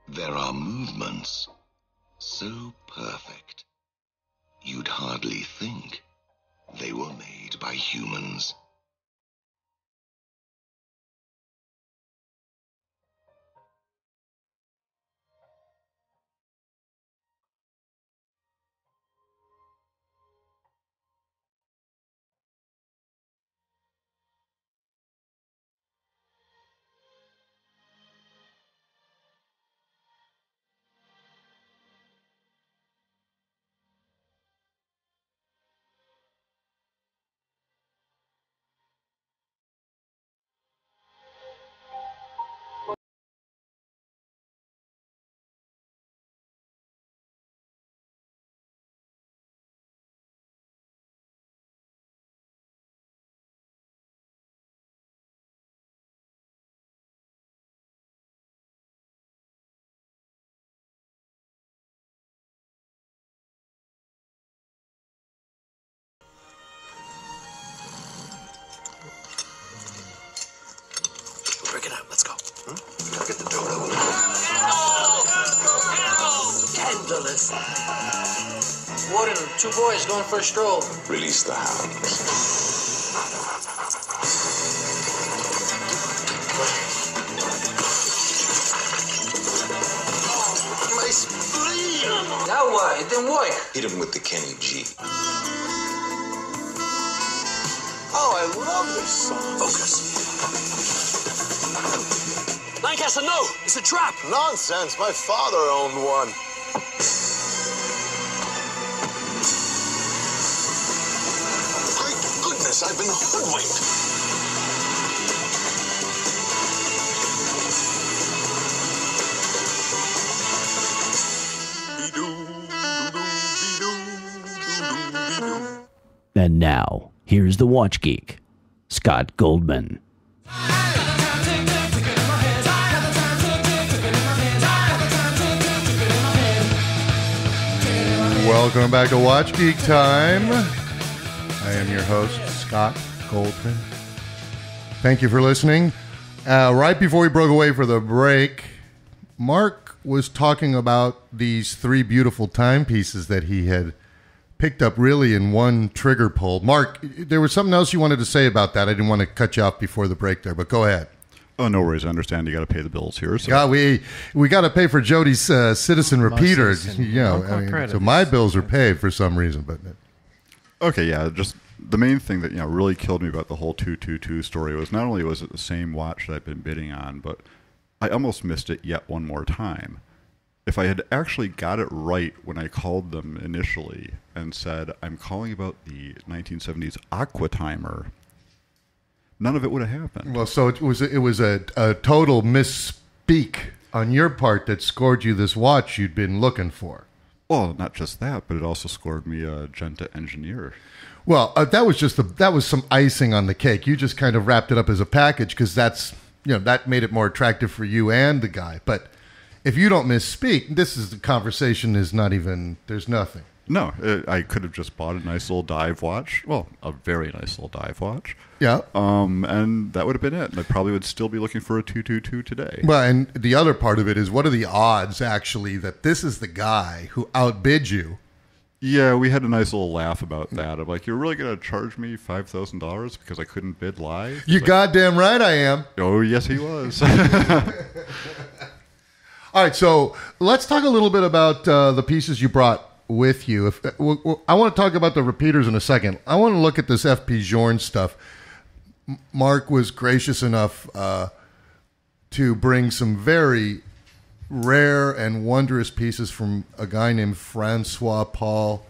There are movements so perfect, you'd hardly think they were made by humans. Break it out. Let's go. Gotta get the dodo. Scandalous. Warden, 2 boys going for a stroll. Release the hounds. My spleen. Now what? It didn't work. Hit him with the Kenny G. Oh, I love this song. Focus. 9 count. yes or no? It's a trap. Nonsense. My father owned one. Great goodness, I've been hoodwinked. And now, here's the Watch Geek, Scott Goldman. Welcome back to Watch Geek Time. I am your host, Scott Goldman. Thank you for listening. Right before we broke away for the break, Mark was talking about these three beautiful timepieces that he had picked up really in one trigger pull. Mark, there was something else you wanted to say about that. I didn't want to cut you off before the break there, but go ahead. Oh, no worries. I understand you got to pay the bills here. So. Yeah, we got to pay for Jody's citizen repeater. So my bills are paid for some reason. But okay, yeah. Just the main thing that really killed me about the whole 222 story was not only was it the same watch that I've been bidding on, but I almost missed it yet one more time. If I had actually got it right when I called them initially and said, I'm calling about the 1970s Aqua Timer, none of it would have happened. Well, so it was a total misspeak on your part that scored you this watch you'd been looking for. Well, not just that, but it also scored me a Genta Engineer. Well, that was some icing on the cake. You just kind of wrapped it up as a package because that made it more attractive for you and the guy. But if you don't misspeak, the conversation is not even, there's nothing. No, I could have just bought a nice little dive watch. Well, a very nice little dive watch. Yeah. And that would have been it. And I probably would still be looking for a 222 today. Well, and the other part of it is, what are the odds, actually, that this is the guy who outbid you? Yeah, we had a nice little laugh about that. I'm like, you're really going to charge me $5,000 because I couldn't bid live? You're goddamn right I am. Oh, yes, he was. All right, so let's talk a little bit about the pieces you brought with you. I want to talk about the repeaters in a second. I want to look at this FP Journe stuff. Mark was gracious enough to bring some very rare and wondrous pieces from a guy named Francois-Paul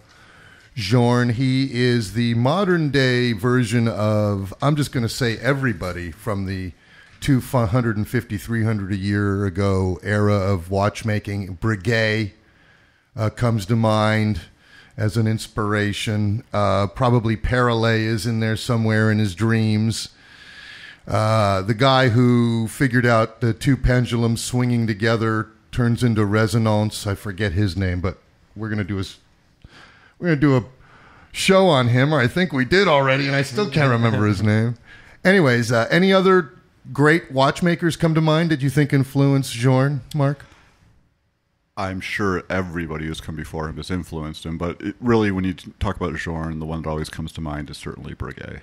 Journe. He is the modern-day version of, I'm just going to say everybody from the 250, 300 a year ago era of watchmaking. Breguet comes to mind as an inspiration. Probably Perrellet is in there somewhere in his dreams. The guy who figured out the two pendulums swinging together turns into resonance. I forget his name, but we're gonna do a show on him, or I think we did already, and I still can't remember his name. Anyways, any other great watchmakers come to mind that you think influenced Journe, Mark? I'm sure everybody who's come before him has influenced him, but really, when you talk about Journe, the one that always comes to mind is certainly Breguet.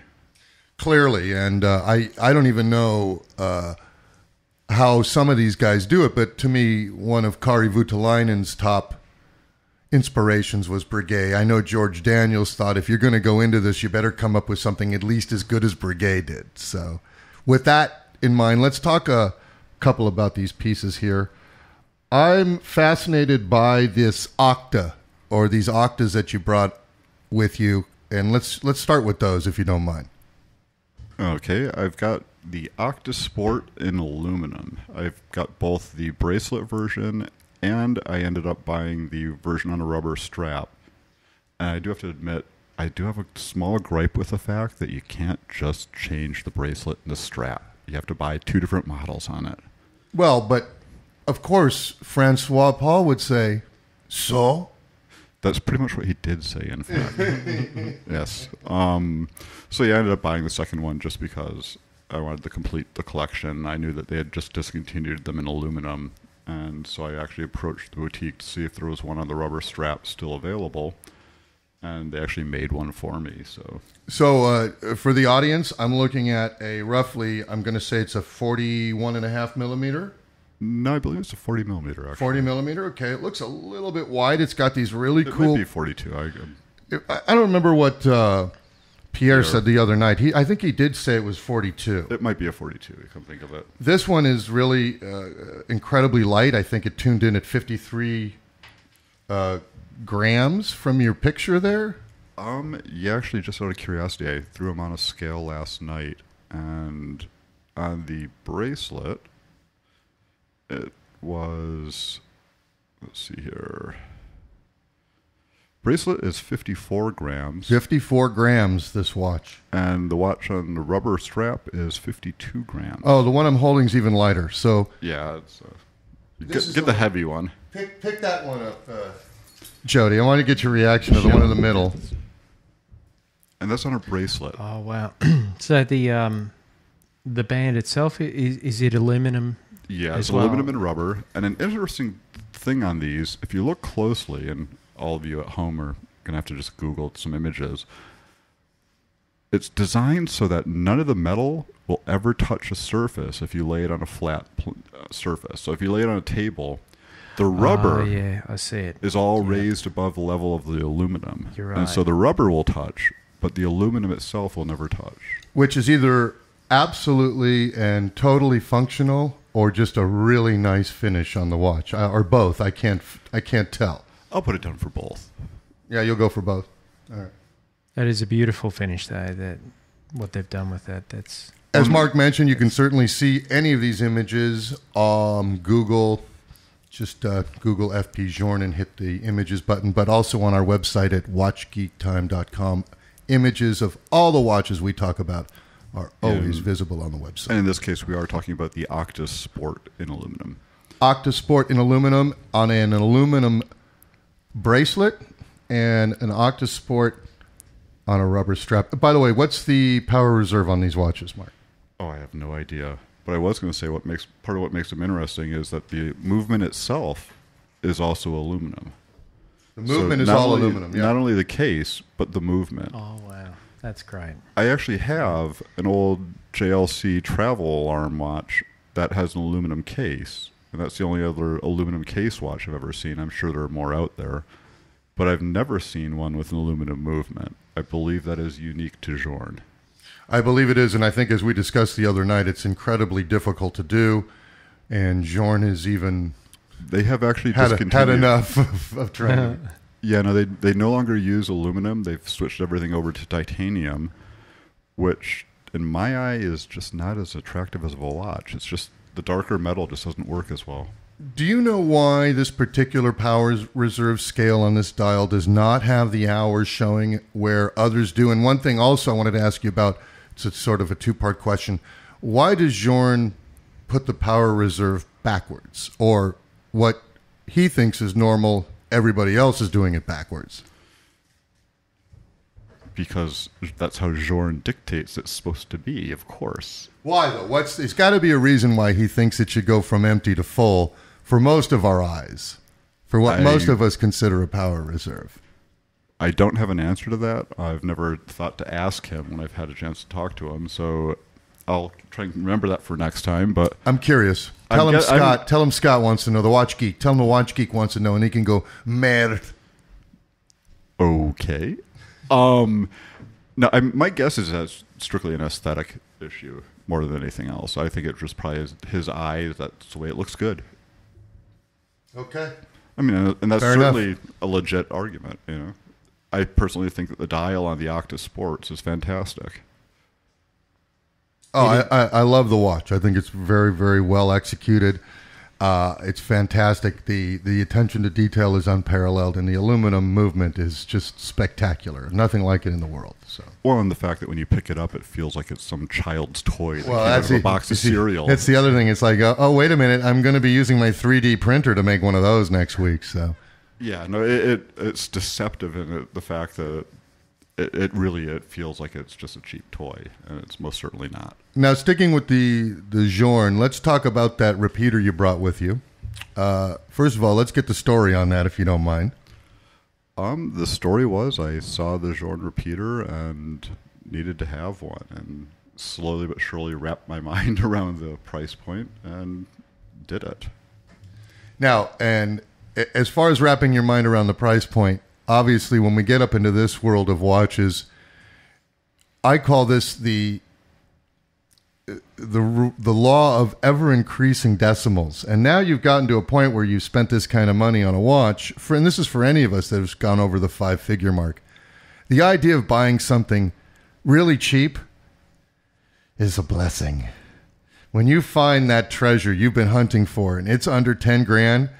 Clearly, and I don't even know how some of these guys do it, but to me, one of Kari Voutilainen's top inspirations was Breguet. I know George Daniels thought, if you're going to go into this, you better come up with something at least as good as Breguet did. So with that in mind, let's talk a couple about these pieces here. I'm fascinated by this octa, or these octas that you brought with you, and let's start with those if you don't mind. Okay, I've got the Octa Sport in aluminum. I've got both the bracelet version, and I ended up buying the version on a rubber strap. And I do have to admit, I do have a small gripe with the fact that you can't just change the bracelet and the strap. You have to buy two different models on it. Well, but of course, Francois-Paul would say, so? That's pretty much what he did say, in fact. Yes. So yeah, I ended up buying the second one just because I wanted to complete the collection. I knew that they had just discontinued them in aluminum, and so I actually approached the boutique to see if there was one on the rubber strap still available, and they actually made one for me. So for the audience, I'm looking at a roughly, I'm going to say it's a 41.5 millimeter. No, I believe it's a 40 millimeter, actually. 40 millimeter, okay. It looks a little bit wide. It's got these really cool... It might be 42. I don't remember what Pierre said the other night. I think he did say it was 42. It might be a 42. I come think of it. This one is really incredibly light. I think it tuned in at 53 grams from your picture there. Yeah, actually, just out of curiosity, I threw them on a scale last night, and on the bracelet, it was, let's see here. Bracelet is 54 grams. 54 grams, this watch. And the watch on the rubber strap is 52 grams. Oh, the one I'm holding is even lighter. So yeah, it's get the heavy one. Pick that one up, Jody. I want to get your reaction to the one in the middle. And that's on a bracelet. Oh wow! So the band itself, is it aluminum? Yeah, it's aluminum and rubber. And an interesting thing on these, if you look closely, and all of you at home are going to have to just Google some images, it's designed so that none of the metal will ever touch a surface if you lay it on a flat surface. So if you lay it on a table, the rubber I see it. is all raised above the level of the aluminum. You're right. And so the rubber will touch, but the aluminum itself will never touch. Which is either absolutely and totally functional or just a really nice finish on the watch, or both. I can't tell. I'll put it down for both. Yeah, you'll go for both. All right. That is a beautiful finish, though. That what they've done with that. That's as Mark mentioned. You can certainly see any of these images. Google, just Google FP Journe and hit the images button. But also on our website at WatchGeekTime.com, images of all the watches we talk about are always visible on the website. And in this case, we are talking about the Octus Sport in aluminum. Octus Sport in aluminum on an aluminum bracelet and an Octus Sport on a rubber strap. By the way, what's the power reserve on these watches, Mark? Oh, I have no idea. But I was going to say part of what makes them interesting is that the movement itself is also aluminum. The movement is all aluminum, yeah. Not only the case, but the movement. Oh, wow. That's great. I actually have an old JLC travel alarm watch that has an aluminum case. And that's the only other aluminum case watch I've ever seen. I'm sure there are more out there. But I've never seen one with an aluminum movement. I believe that is unique to Journe. I believe it is, and I think as we discussed the other night, it's incredibly difficult to do. And Journe is even... They have actually had enough of training. Yeah, no, they no longer use aluminum. They've switched everything over to titanium, which in my eye is just not as attractive as a watch. It's just the darker metal just doesn't work as well. Do you know why this particular power reserve scale on this dial does not have the hours showing where others do? And one thing also I wanted to ask you about, it's sort of a two-part question. Why does Journe put the power reserve backwards? Or what he thinks is normal, everybody else is doing it backwards? Because that's how Journe dictates it's supposed to be, of course. Why, though? There's got to be a reason why he thinks it should go from empty to full for most of our eyes, for what most of us consider a power reserve. I don't have an answer to that. I've never thought to ask him when I've had a chance to talk to him, so I'll try and remember that for next time. But I'm curious. Tell him Scott wants to know, the Watch Geek. Tell him the Watch Geek wants to know, and he can go, merde. Okay. No, my guess is that's strictly an aesthetic issue more than anything else. I think it just probably is his eye. That's the way it looks good. Okay. I mean, and that's Fair certainly enough. a legit argument. You know, I personally think that the dial on the Octus Sports is fantastic. Oh, I love the watch. I think it's very, very well executed. It's fantastic. The attention to detail is unparalleled, and the aluminum movement is just spectacular. Nothing like it in the world. So. Well, and the fact that when you pick it up, it feels like it's some child's toy that came out that's of a box of cereal. That's the other thing. It's like, oh, wait a minute. I'm going to be using my 3D printer to make one of those next week. So. Yeah, no, it's deceptive in the fact that it feels like it's just a cheap toy, and it's most certainly not. Now, sticking with the Journe, let's talk about that repeater you brought with you. First of all, let's get the story on that, if you don't mind. The story was I saw the Journe repeater and needed to have one, and slowly but surely wrapped my mind around the price point and did it. Now, and as far as wrapping your mind around the price point, obviously when we get up into this world of watches, I call this the law of ever increasing decimals. And now you've gotten to a point where you've spent this kind of money on a watch, and this is for any of us that has gone over the 5-figure mark. The idea of buying something really cheap is a blessing. When you find that treasure you've been hunting for and it's under 10 grand,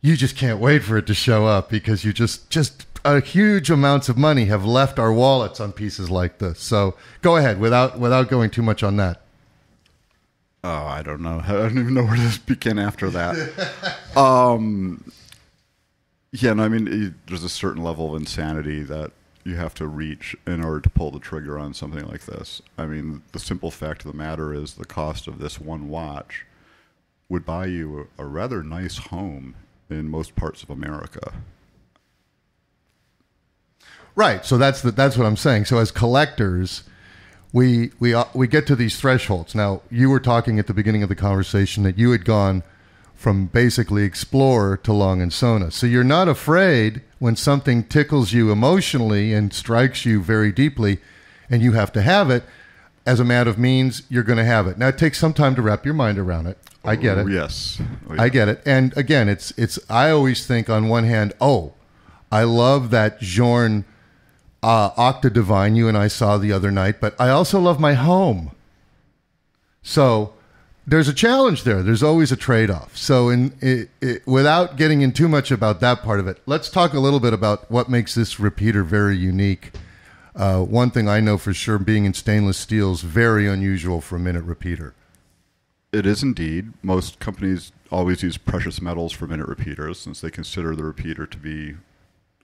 you just can't wait for it to show up, because you just a huge amounts of money have left our wallets on pieces like this. So go ahead without going too much on that. Oh, I don't know. I don't even know where to begin after that. Yeah, no, I mean, there's a certain level of insanity that you have to reach in order to pull the trigger on something like this. I mean, the simple fact of the matter is the cost of this one watch would buy you a rather nice home in most parts of America. Right. So that's what I'm saying. So as collectors, we get to these thresholds. Now, you were talking at the beginning of the conversation that you had gone from basically Explorer to Long and Sona. So you're not afraid when something tickles you emotionally and strikes you very deeply and you have to have it. As a matter of means, you're going to have it. Now, it takes some time to wrap your mind around it. I get it. Yes. Oh, yeah. I get it. And again, it's. I always think on one hand, I love that Journe Octa Divine you and I saw the other night, but I also love my home. So there's a challenge there. There's always a trade-off. So without getting in too much about that part of it, let's talk a little bit about what makes this repeater very unique. One thing I know for sure, being in stainless steel, is very unusual for a minute repeater. It is indeed. Most companies always use precious metals for minute repeaters, since they consider the repeater to be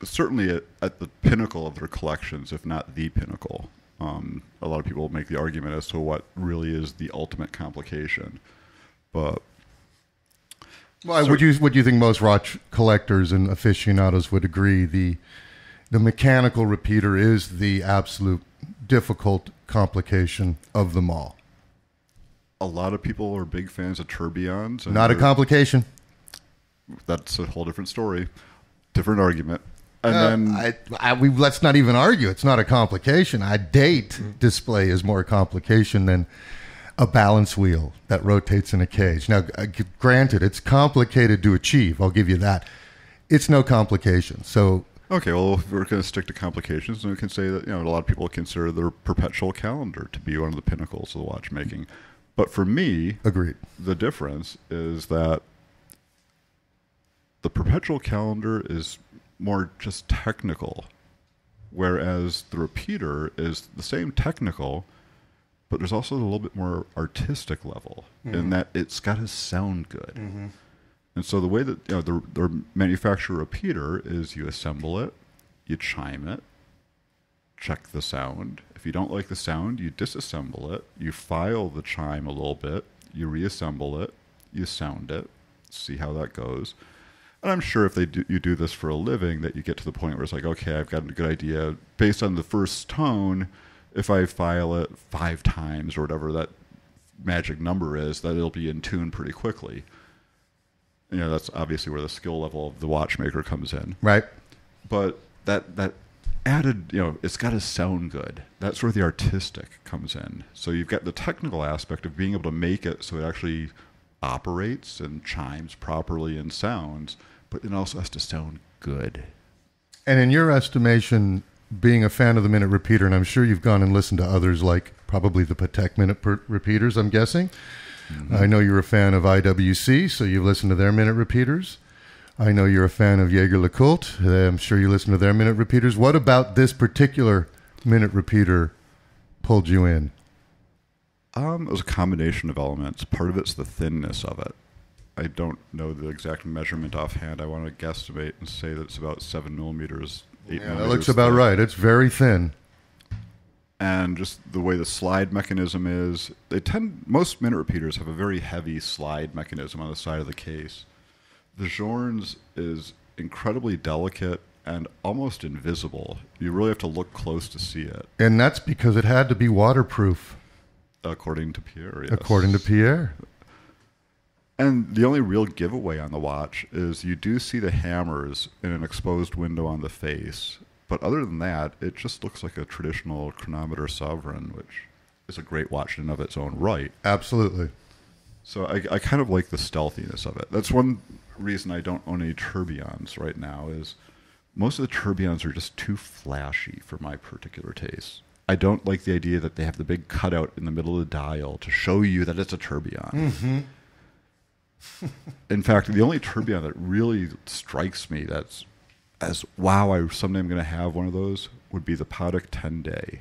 certainly at the pinnacle of their collections, if not the pinnacle. A lot of people make the argument as to what really is the ultimate complication. But would you think most watch collectors and aficionados would agree the mechanical repeater is the absolute difficult complication of them all? A lot of people are big fans of tourbillons. Not a complication. That's a whole different story, different argument. And then let's not even argue. It's not a complication. A date display is more a complication than a balance wheel that rotates in a cage. Now, granted, it's complicated to achieve. I'll give you that. It's no complication. So, okay, well, if we're going to stick to complications, then we can say that a lot of people consider their perpetual calendar to be one of the pinnacles of the watchmaking. But for me, agreed. The difference is that the perpetual calendar is more just technical, whereas the repeater is the same technical, but there's also a little bit more artistic level in that it's got to sound good. Mm-hmm. And so the way that the manufacturer repeater is, you assemble it, you chime it, check the sound. If you don't like the sound, you disassemble it, you file the chime a little bit, you reassemble it, you sound it, see how that goes. And I'm sure if you do this for a living, that you get to the point where it's like, okay, I've got a good idea. Based on the first tone, if I file it 5 times or whatever that magic number is, that it'll be in tune pretty quickly. That's obviously where the skill level of the watchmaker comes in. Right. But that added, it's got to sound good. That's where the artistic comes in. So you've got the technical aspect of being able to make it so it actually operates and chimes properly and sounds, but it also has to sound good. And in your estimation, being a fan of the minute repeater, and I'm sure you've gone and listened to others like probably the Patek minute repeaters, I'm guessing. Mm-hmm. I know you're a fan of IWC, so you've listened to their minute repeaters. I know you're a fan of Jaeger LeCoultre. I'm sure you listen to their minute repeaters. What about this particular minute repeater pulled you in? It was a combination of elements. Part of it's the thinness of it. I don't know the exact measurement offhand. I want to guesstimate and say that it's about 7 millimeters, 8 millimeters. That looks about right. It's very thin. And just the way the slide mechanism is, most minute repeaters have a very heavy slide mechanism on the side of the case. The Journe's is incredibly delicate and almost invisible. You really have to look close to see it. And that's because it had to be waterproof. According to Pierre, yes. According to Pierre. And the only real giveaway on the watch is you do see the hammers in an exposed window on the face. But other than that, it just looks like a traditional chronometer Sovereign, which is a great watch in and of its own right. Absolutely. So I kind of like the stealthiness of it. That's one reason I don't own any tourbillons right now, is most of the tourbillons are just too flashy for my particular taste. I don't like the idea that they have the big cutout in the middle of the dial to show you that it's a tourbillon. Mm-hmm. In fact, the only tourbillon that really strikes me that's as, wow, someday I'm going to have one of those, would be the Patek 10-day.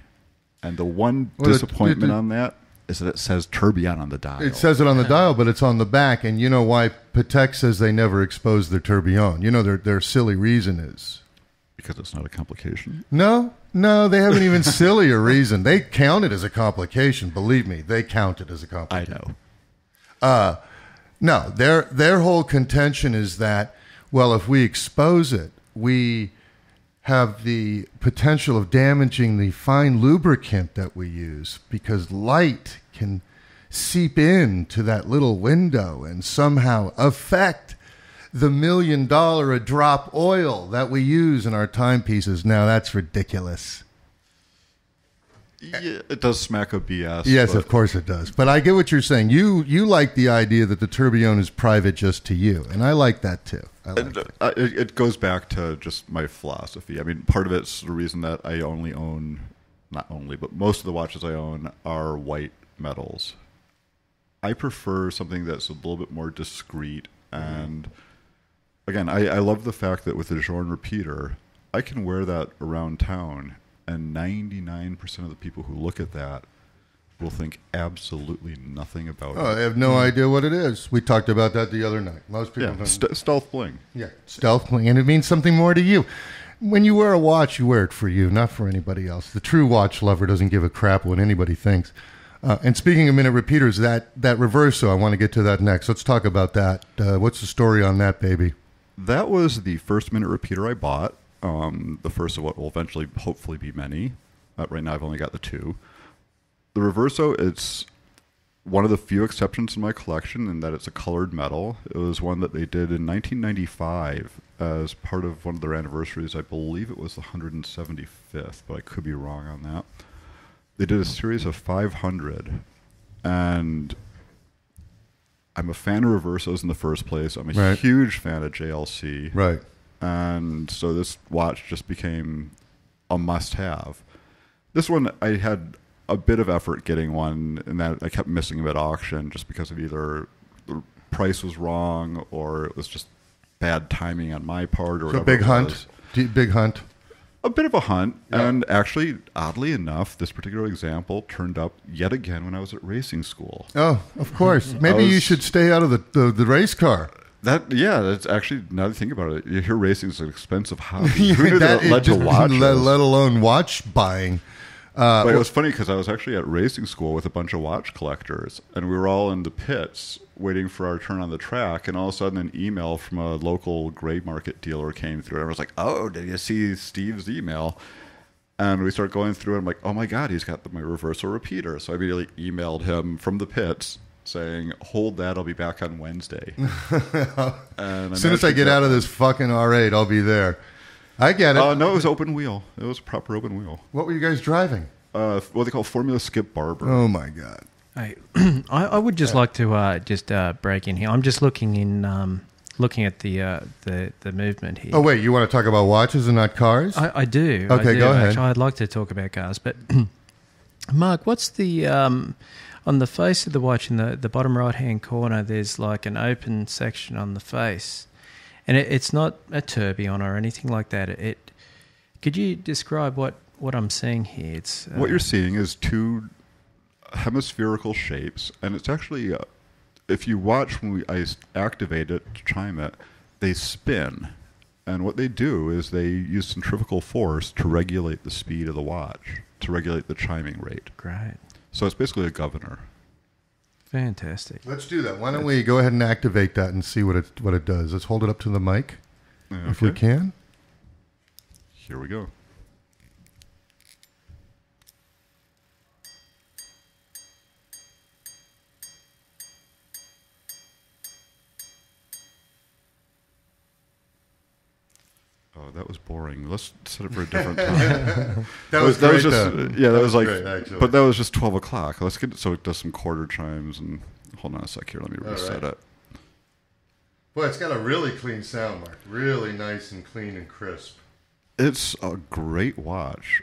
And the one disappointment on that is that it says tourbillon on the dial. It says it on the dial, but it's on the back. And you know why Patek says they never expose their tourbillon? You know their silly reason is? Because it's not a complication? No, they have an even sillier reason. They count it as a complication. Believe me, they count it as a complication. I know. No, their whole contention is that, well, if we expose it, we have the potential of damaging the fine lubricant that we use, because light can seep into that little window and somehow affect the $1 million a drop oil that we use in our timepieces. Now, that's ridiculous. Yeah, it does smack of BS. Yes, of course it does. But I get what you're saying. You like the idea that the tourbillon is private just to you, and I like that too. It goes back to just my philosophy. I mean, part of it's the reason that I only own, not only, but most of the watches I own are white metals. I prefer something that's a little bit more discreet. And again, I love the fact that with the Journe repeater, I can wear that around town, and 99% of the people who look at that will think absolutely nothing about it. Oh, they have no idea what it is. We talked about that the other night. Most people don't. Stealth bling. Yeah, stealth bling. And it means something more to you. When you wear a watch, you wear it for you, not for anybody else. The true watch lover doesn't give a crap what anybody thinks. And speaking of minute repeaters, that Reverso, I want to get to that next. Let's talk about that. What's the story on that, baby? That was the first minute repeater I bought. The first of what will eventually, hopefully, be many. Right now, I've only got the two. The Reverso, it's one of the few exceptions in my collection in that it's a colored metal. It was one that they did in 1995 as part of one of their anniversaries. I believe it was the 175th, but I could be wrong on that. They did a series of 500, and I'm a fan of Reversos in the first place. I'm a huge fan of JLC. Right. And so this watch just became a must-have. This one, I had a bit of effort getting one, and that I kept missing them at auction just because of either the price was wrong or it was just bad timing on my part. Or so big hunt? Big hunt? A bit of a hunt. Yep. And actually, oddly enough, this particular example turned up yet again when I was at racing school. Oh, of course. Maybe you should stay out of the race car. That's actually, now that I think about it, you hear racing is an expensive hobby. Who knew that led to watches? Let alone watch buying. But it was funny because I was actually at racing school with a bunch of watch collectors, and we were all in the pits waiting for our turn on the track, and all of a sudden an email from a local gray market dealer came through, and I was like, oh, did you see Steve's email? And we started going through it, and I'm like, oh my God, he's got my Reverso repeater. So I immediately emailed him from the pits saying, hold that, I'll be back on Wednesday. And as soon as I get out of this fucking R8, I'll be there. I get it. No, it was open wheel. It was a proper open wheel. What were you guys driving? What they call Formula Skip Barber. Oh my God! Hey, I would just like to just break in here. I'm just looking at the movement here. Oh wait, you want to talk about watches and not cars? I do. Okay, go ahead. Actually, I'd like to talk about cars, but Mark, what's the on the face of the watch in the bottom right hand corner? There's like an open section on the face. And it's not a tourbillon or anything like that. Could you describe what I'm seeing here? It's what you're seeing is two hemispherical shapes, and it's actually, if you watch when I activate it to chime it, they spin. And what they do is they use centrifugal force to regulate the speed of the watch, to regulate the chiming rate. Great. So it's basically a governor. Fantastic. Let's do that. Why don't we go ahead and activate that and see what it does? Let's hold it up to the mic, if we can. Here we go. that was boring. Let's set it for a different time. that was great, just though. yeah. That was like, great, actually. But that was just 12 o'clock. Let's get so it does some quarter chimes and hold on a sec here. Let me reset it. Boy, it's got a really clean sound, Mark. Really nice and clean and crisp. It's a great watch.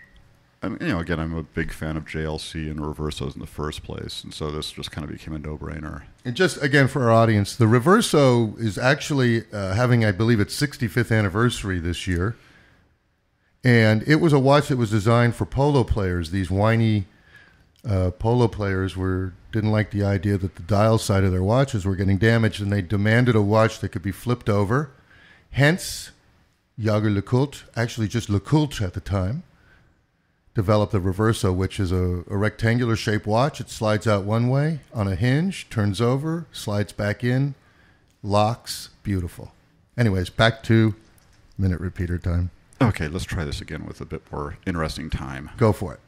I mean, again, I'm a big fan of JLC and Reversos in the first place, and so this just kind of became a no-brainer. And just, again, for our audience, the Reverso is actually having, I believe, its 65th anniversary this year. And it was a watch that was designed for polo players. These whiny polo players didn't like the idea that the dial side of their watches were getting damaged, and they demanded a watch that could be flipped over. Hence, Jaeger LeCoultre, actually just LeCoultre at the time, developed the Reverso, which is a rectangular shaped watch. It slides out one way on a hinge, turns over, slides back in, locks. Beautiful. Anyways, back to minute repeater time. Okay, let's try this again with a bit more interesting time. Go for it.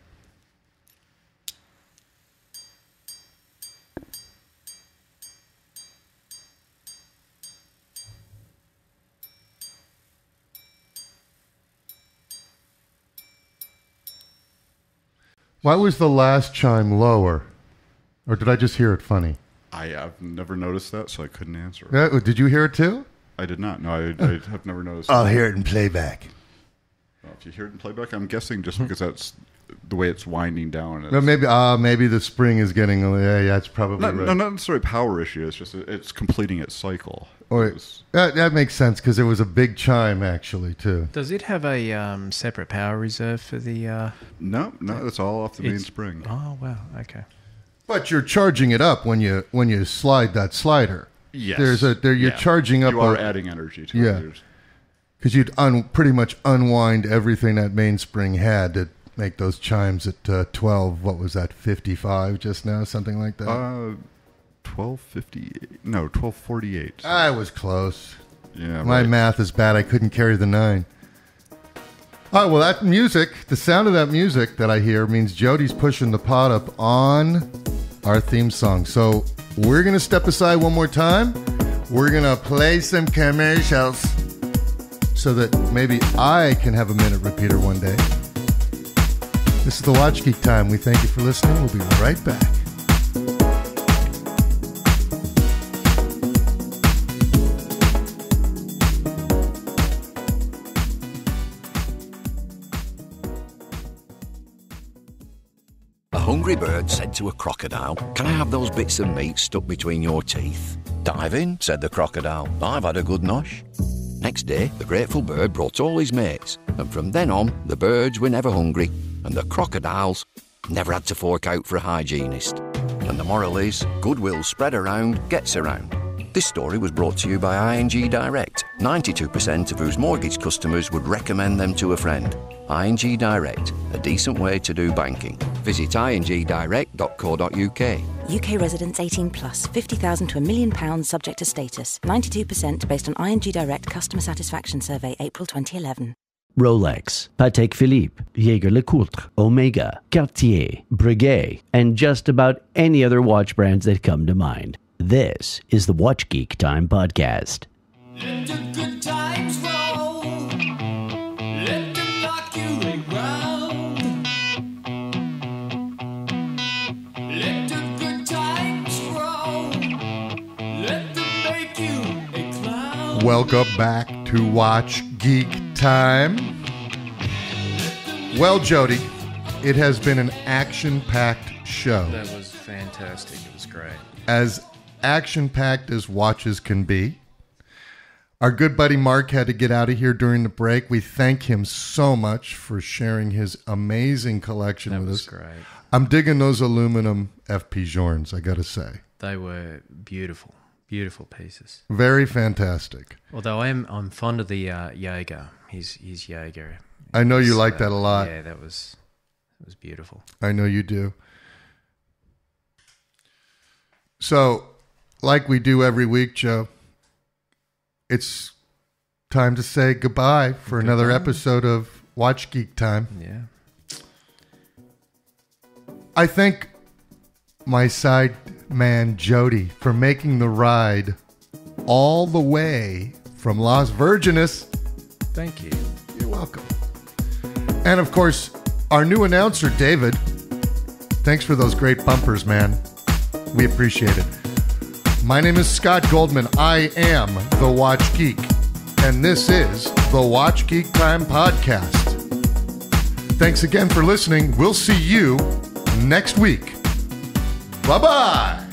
Why was the last chime lower? Or did I just hear it funny? I have never noticed that, so I couldn't answer. Did you hear it too? I did not. No, I have never noticed. I'll hear it in playback. Well, if you hear it in playback, I'm guessing just because that's the way it's winding down. No, maybe the spring is getting. Yeah, that's probably right. No, not necessarily a power issue. It's just it's completing its cycle. That makes sense because it was a big chime actually too. Does it have a separate power reserve for the? No, it's all off the main spring. Oh wow, okay. But you're charging it up when you slide that slider. Yes, you're charging up. You are adding energy to it. Yeah, because you'd pretty much unwind everything that mainspring had to make those chimes at 12. What was that? 55 just now, something like that. 12:58. No, 12:48. I was close. Yeah, my math is bad. I couldn't carry the 9. Oh, well, that music, the sound of that music that I hear means Jody's pushing the pot up on our theme song. So we're going to step aside one more time. We're going to play some commercials so that maybe I can have a minute repeater one day. This is the Watch Geek Time. We thank you for listening. We'll be right back. A hungry bird said to a crocodile, "Can I have those bits of meat stuck between your teeth?" "Dive in," said the crocodile. "I've had a good nosh." Next day, the grateful bird brought all his mates, and from then on, the birds were never hungry, and the crocodiles never had to fork out for a hygienist. And the moral is, goodwill spread around gets around. This story was brought to you by ING Direct, 92% of whose mortgage customers would recommend them to a friend. ING Direct, a decent way to do banking. Visit ingdirect.co.uk. UK residents 18 plus, 50,000 to £1 million subject to status. 92% based on ING Direct customer satisfaction survey, April 2011. Rolex, Patek Philippe, Jaeger LeCoultre, Omega, Cartier, Breguet, and just about any other watch brands that come to mind. This is the Watch Geek Time podcast. Let the good times roll. Let them rock you around. Let the good times roll. Let them make you a clown. Welcome back to Watch Geek Time. Well, Jody, it has been an action-packed show. That was fantastic. It was great. As action-packed as watches can be. Our good buddy Mark had to get out of here during the break. We thank him so much for sharing his amazing collection with us. That was great. I'm digging those aluminum FP Journes, I got to say. They were beautiful, beautiful pieces. Very fantastic. Although I'm fond of the Jaeger. His Jaeger. I know you like that a lot. Yeah, it was beautiful. I know you do. So, like we do every week, Joe, it's time to say goodbye for another episode of Watch Geek Time. Yeah. I thank my side man, Jody, for making the ride all the way from Las Virgenes. Thank you. welcome. And of course, our new announcer, David. Thanks for those great bumpers, man. We appreciate it. My name is Scott Goldman. I am the Watch Geek, and this is the Watch Geek Time podcast. Thanks again for listening. We'll see you next week. Bye-bye.